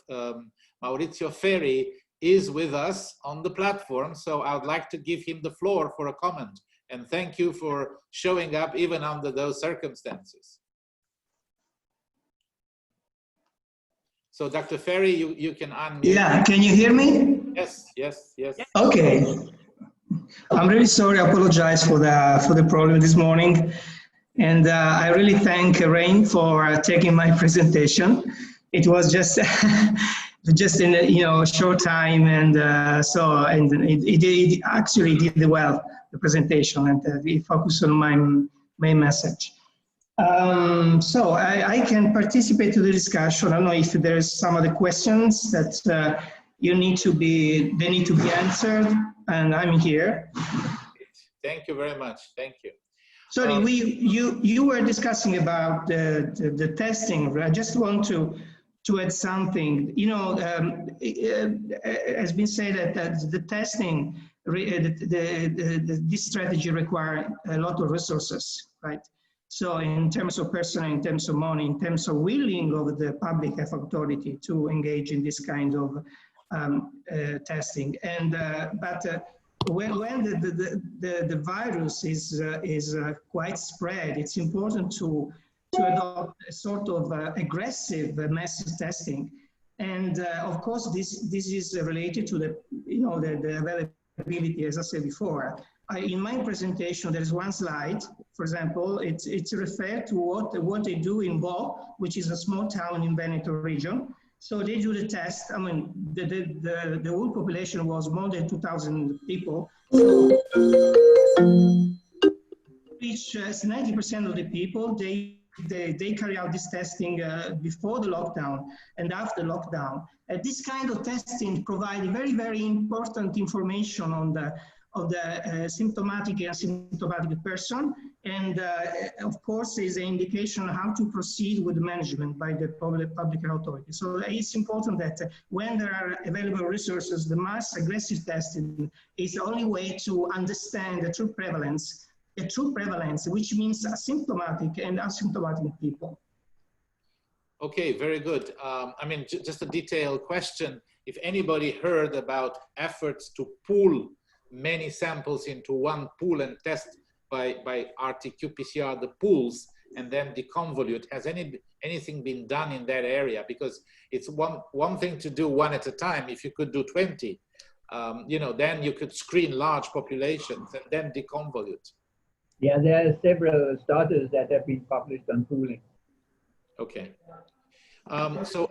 Maurizio Ferri is with us on the platform, so I would like to give him the floor for a comment. And thank you for showing up even under those circumstances. So Dr. Ferri, you can unmute. Yeah, can you hear me? Yes, yes, yes. Okay. I'm really sorry, I apologize for the problem this morning. And I really thank Rain for taking my presentation. It was just just in a short time, and it actually did well, the presentation, and it focused on my main message. So I can participate to the discussion. I don't know if there's some other questions that they need to be answered, and I'm here. Thank you very much. Thank you. Sorry, you were discussing about the testing. I just want to add something. It has been said that the testing, this strategy requires a lot of resources, right? So in terms of personnel, in terms of money, in terms of willing of the public health authority to engage in this kind of testing, and when the virus is quite spread, it's important to adopt a sort of aggressive massive testing, and of course this is related to the availability, as I said before. In my presentation, there is one slide, for example, it's referred to what they do in Bo, which is a small town in Veneto region. So they do the test. I mean, the whole population was more than 2,000 people. So, which 90% of the people, they they carry out this testing before the lockdown and after lockdown. This kind of testing provides very important information on the symptomatic and asymptomatic person, and of course is an indication how to proceed with management by the public health authority. So it's important that when there are available resources, the mass aggressive testing is the only way to understand the true prevalence, which means asymptomatic and asymptomatic people. Okay, very good. I mean, just a detailed question. If anybody heard about efforts to pool many samples into one pool and test by RT-qPCR the pools and then deconvolute, has anything been done in that area? Because it's one thing to do one at a time. If you could do 20, you know, then you could screen large populations and then deconvolute. Yeah, there are several studies that have been published on pooling. Okay. So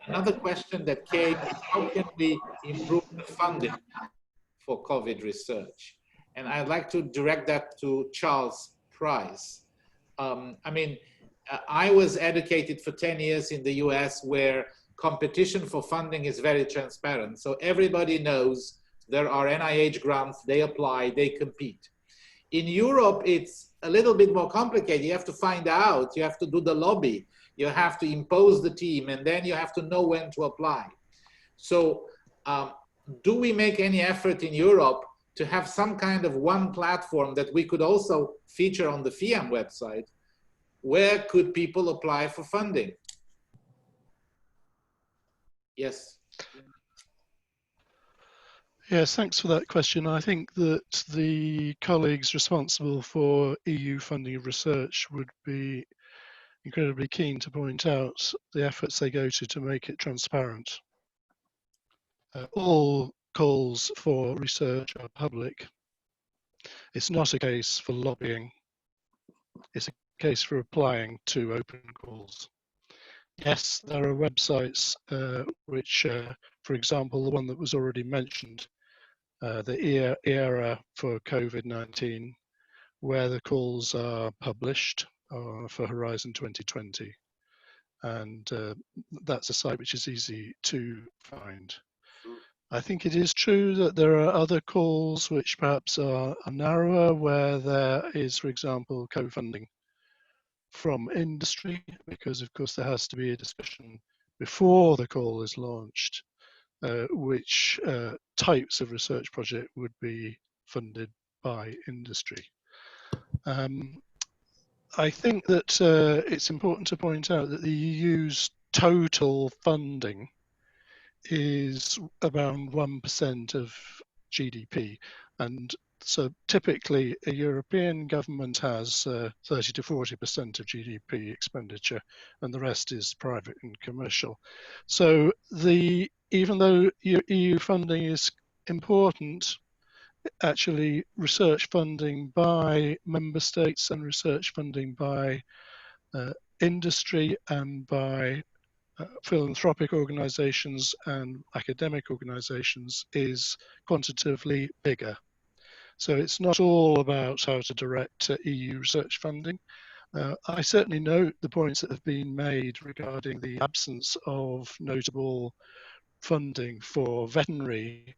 another question that came is, how can we improve the funding for COVID research? And I'd like to direct that to Charles Price. I mean, I was educated for 10 years in the US, where competition for funding is very transparent. So everybody knows there are NIH grants, they apply, they compete. In Europe, it's a little bit more complicated. You have to find out, you have to do the lobby, you have to impose the team, and then you have to know when to apply. So do we make any effort in Europe to have some kind of one platform that we could also feature on the FEAM website? Where could people apply for funding? Yes. Yes, thanks for that question. I think that the colleagues responsible for EU funding of research would be incredibly keen to point out the efforts they go to make it transparent. All calls for research are public. It's not a case for lobbying. It's a case for applying to open calls. Yes, there are websites which, for example, the one that was already mentioned, the ERA for COVID-19, where the calls are published for Horizon 2020. And that's a site which is easy to find. I think it is true that there are other calls which perhaps are narrower, where there is, for example, co-funding from industry, because of course there has to be a discussion before the call is launched, which types of research project would be funded by industry. I think that it's important to point out that the EU's total funding is around 1% of GDP. And so typically a European government has 30 to 40% of GDP expenditure, and the rest is private and commercial. So even though EU funding is important, actually research funding by member states and research funding by industry and by philanthropic organizations and academic organizations is quantitatively bigger. So it's not all about how to direct EU research funding. I certainly note the points that have been made regarding the absence of notable funding for veterinary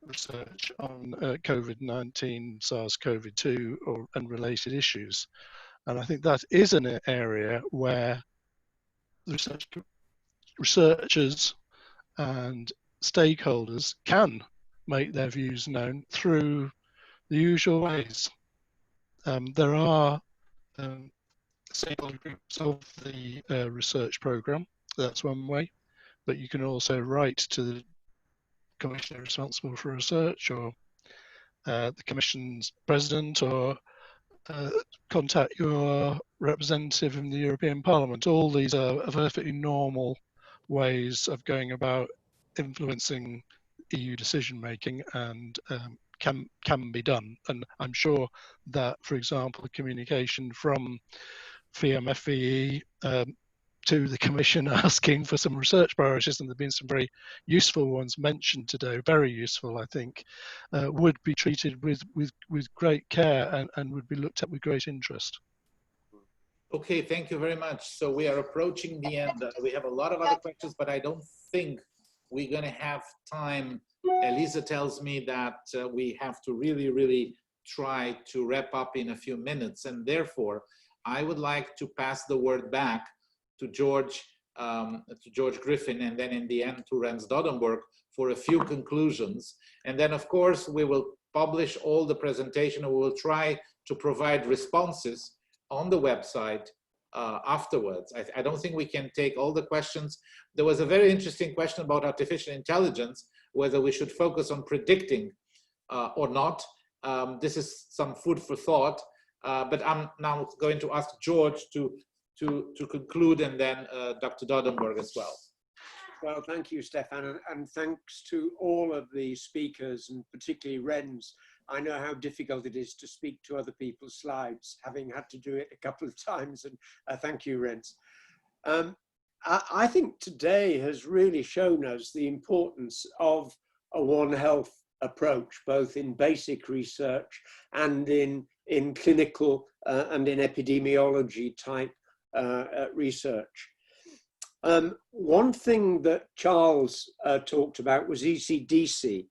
research on COVID-19, SARS-CoV-2 and related issues. And I think that is an area where researchers and stakeholders can make their views known through the usual ways. There are stakeholder groups of the research program. That's one way, but you can also write to the commissioner responsible for research, or the commission's president, or contact your representative in the European Parliament. All these are perfectly normal ways of going about influencing EU decision making, and can be done. And I'm sure that, for example, the communication from FEAM FVE to the Commission asking for some research priorities, and there have been some very useful ones mentioned today, very useful, I think, would be treated with great care and would be looked at with great interest. Okay, thank you very much. So we are approaching the end. We have a lot of other questions, but I don't think we're going to have time. Elisa tells me that we have to really try to wrap up in a few minutes, and therefore I would like to pass the word back to George Griffin, and then in the end to Rens Doddenberg for a few conclusions. And then of course we will publish all the presentation, and we will try to provide responses on the website afterwards. I don't think we can take all the questions. There was a very interesting question about artificial intelligence, whether we should focus on predicting or not. This is some food for thought, but I'm now going to ask George to conclude, and then Dr. Doddenberg as well. Well, thank you, Stefan, and thanks to all of the speakers, and particularly Rens. I know how difficult it is to speak to other people's slides, having had to do it a couple of times, and thank you, Rens. I think today has really shown us the importance of a One Health approach, both in basic research and in clinical and in epidemiology type research. One thing that Charles talked about was Ecdc,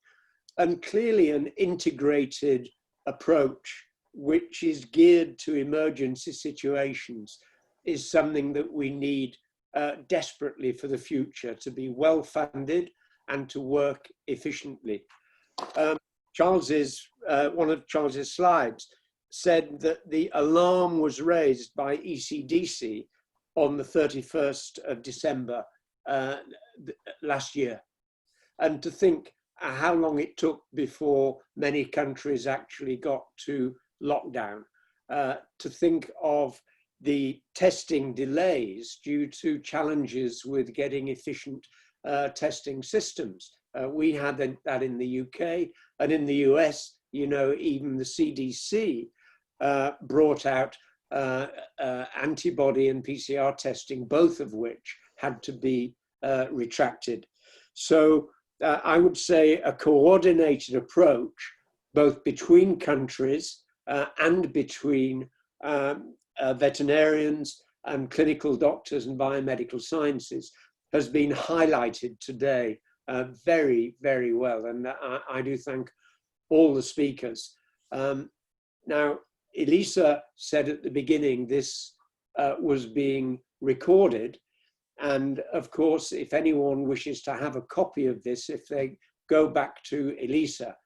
and clearly an integrated approach which is geared to emergency situations is something that we need desperately for the future, to be well funded and to work efficiently. One of Charles's slides said that the alarm was raised by Ecdc on the 31st of December last year. And to think how long it took before many countries actually got to lockdown, to think of the testing delays due to challenges with getting efficient testing systems. We had that in the UK, and in the US, you know, even the CDC brought out antibody and PCR testing, both of which had to be retracted. So I would say a coordinated approach, both between countries and between veterinarians and clinical doctors and biomedical sciences, has been highlighted today very, very well. And I do thank all the speakers. Now, Elisa said at the beginning this was being recorded. And of course, if anyone wishes to have a copy of this, if they go back to Elisa,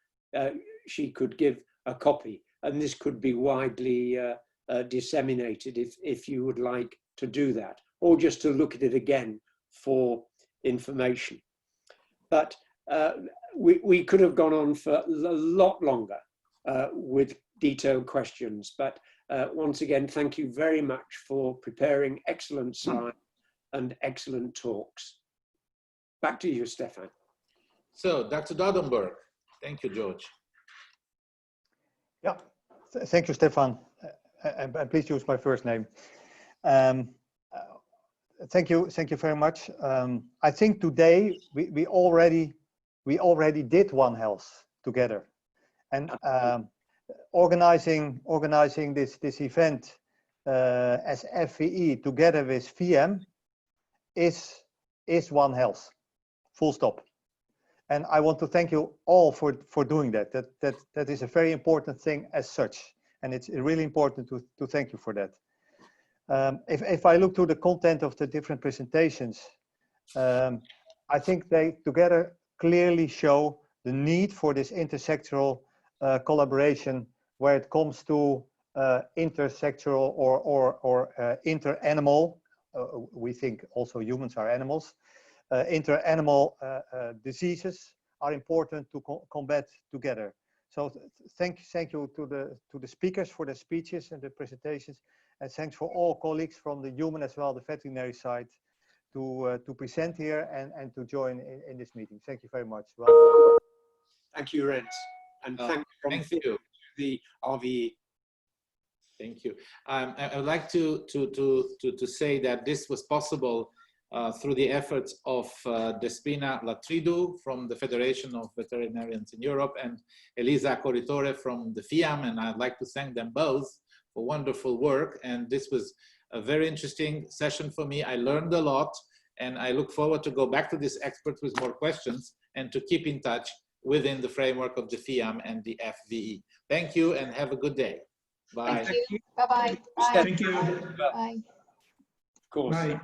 she could give a copy. And this could be widely disseminated if you would like to do that, or just to look at it again for information. But we could have gone on for a lot longer with detailed questions. But once again, thank you very much for preparing excellent slides and excellent talks. Back to you, Stefan. So, Dr. Doddenberg. Thank you, George. Yeah, thank you, Stefan. And please use my first name. Thank you very much. I think today we already did One Health together, and organizing this event as FVE together with FEAM is One Health, full stop. And I want to thank you all for doing that. That is a very important thing as such, and it's really important to thank you for that. If I look to the content of the different presentations, I think they together clearly show the need for this intersectoral collaboration where it comes to intersectoral or inter-animal, we think also humans are animals, inter-animal diseases are important to combat together. So thank you to the speakers for the speeches and the presentations, and thanks for all colleagues from the human as well the veterinary side to present here and to join in this meeting. Thank you very much. Well, thank you, Rens, and thank you to the RVE. Thank you. I would like to say that this was possible through the efforts of Despina Latridou from the Federation of Veterinarians in Europe and Elisa Corritore from the FEAM, and I'd like to thank them both for wonderful work. And this was a very interesting session for me. I learned a lot, and I look forward to go back to this expert with more questions and to keep in touch within the framework of the FEAM and the FVE. Thank you and have a good day. Bye. Thank you. Bye-bye. Bye. Thank you. Bye. Of course. Bye.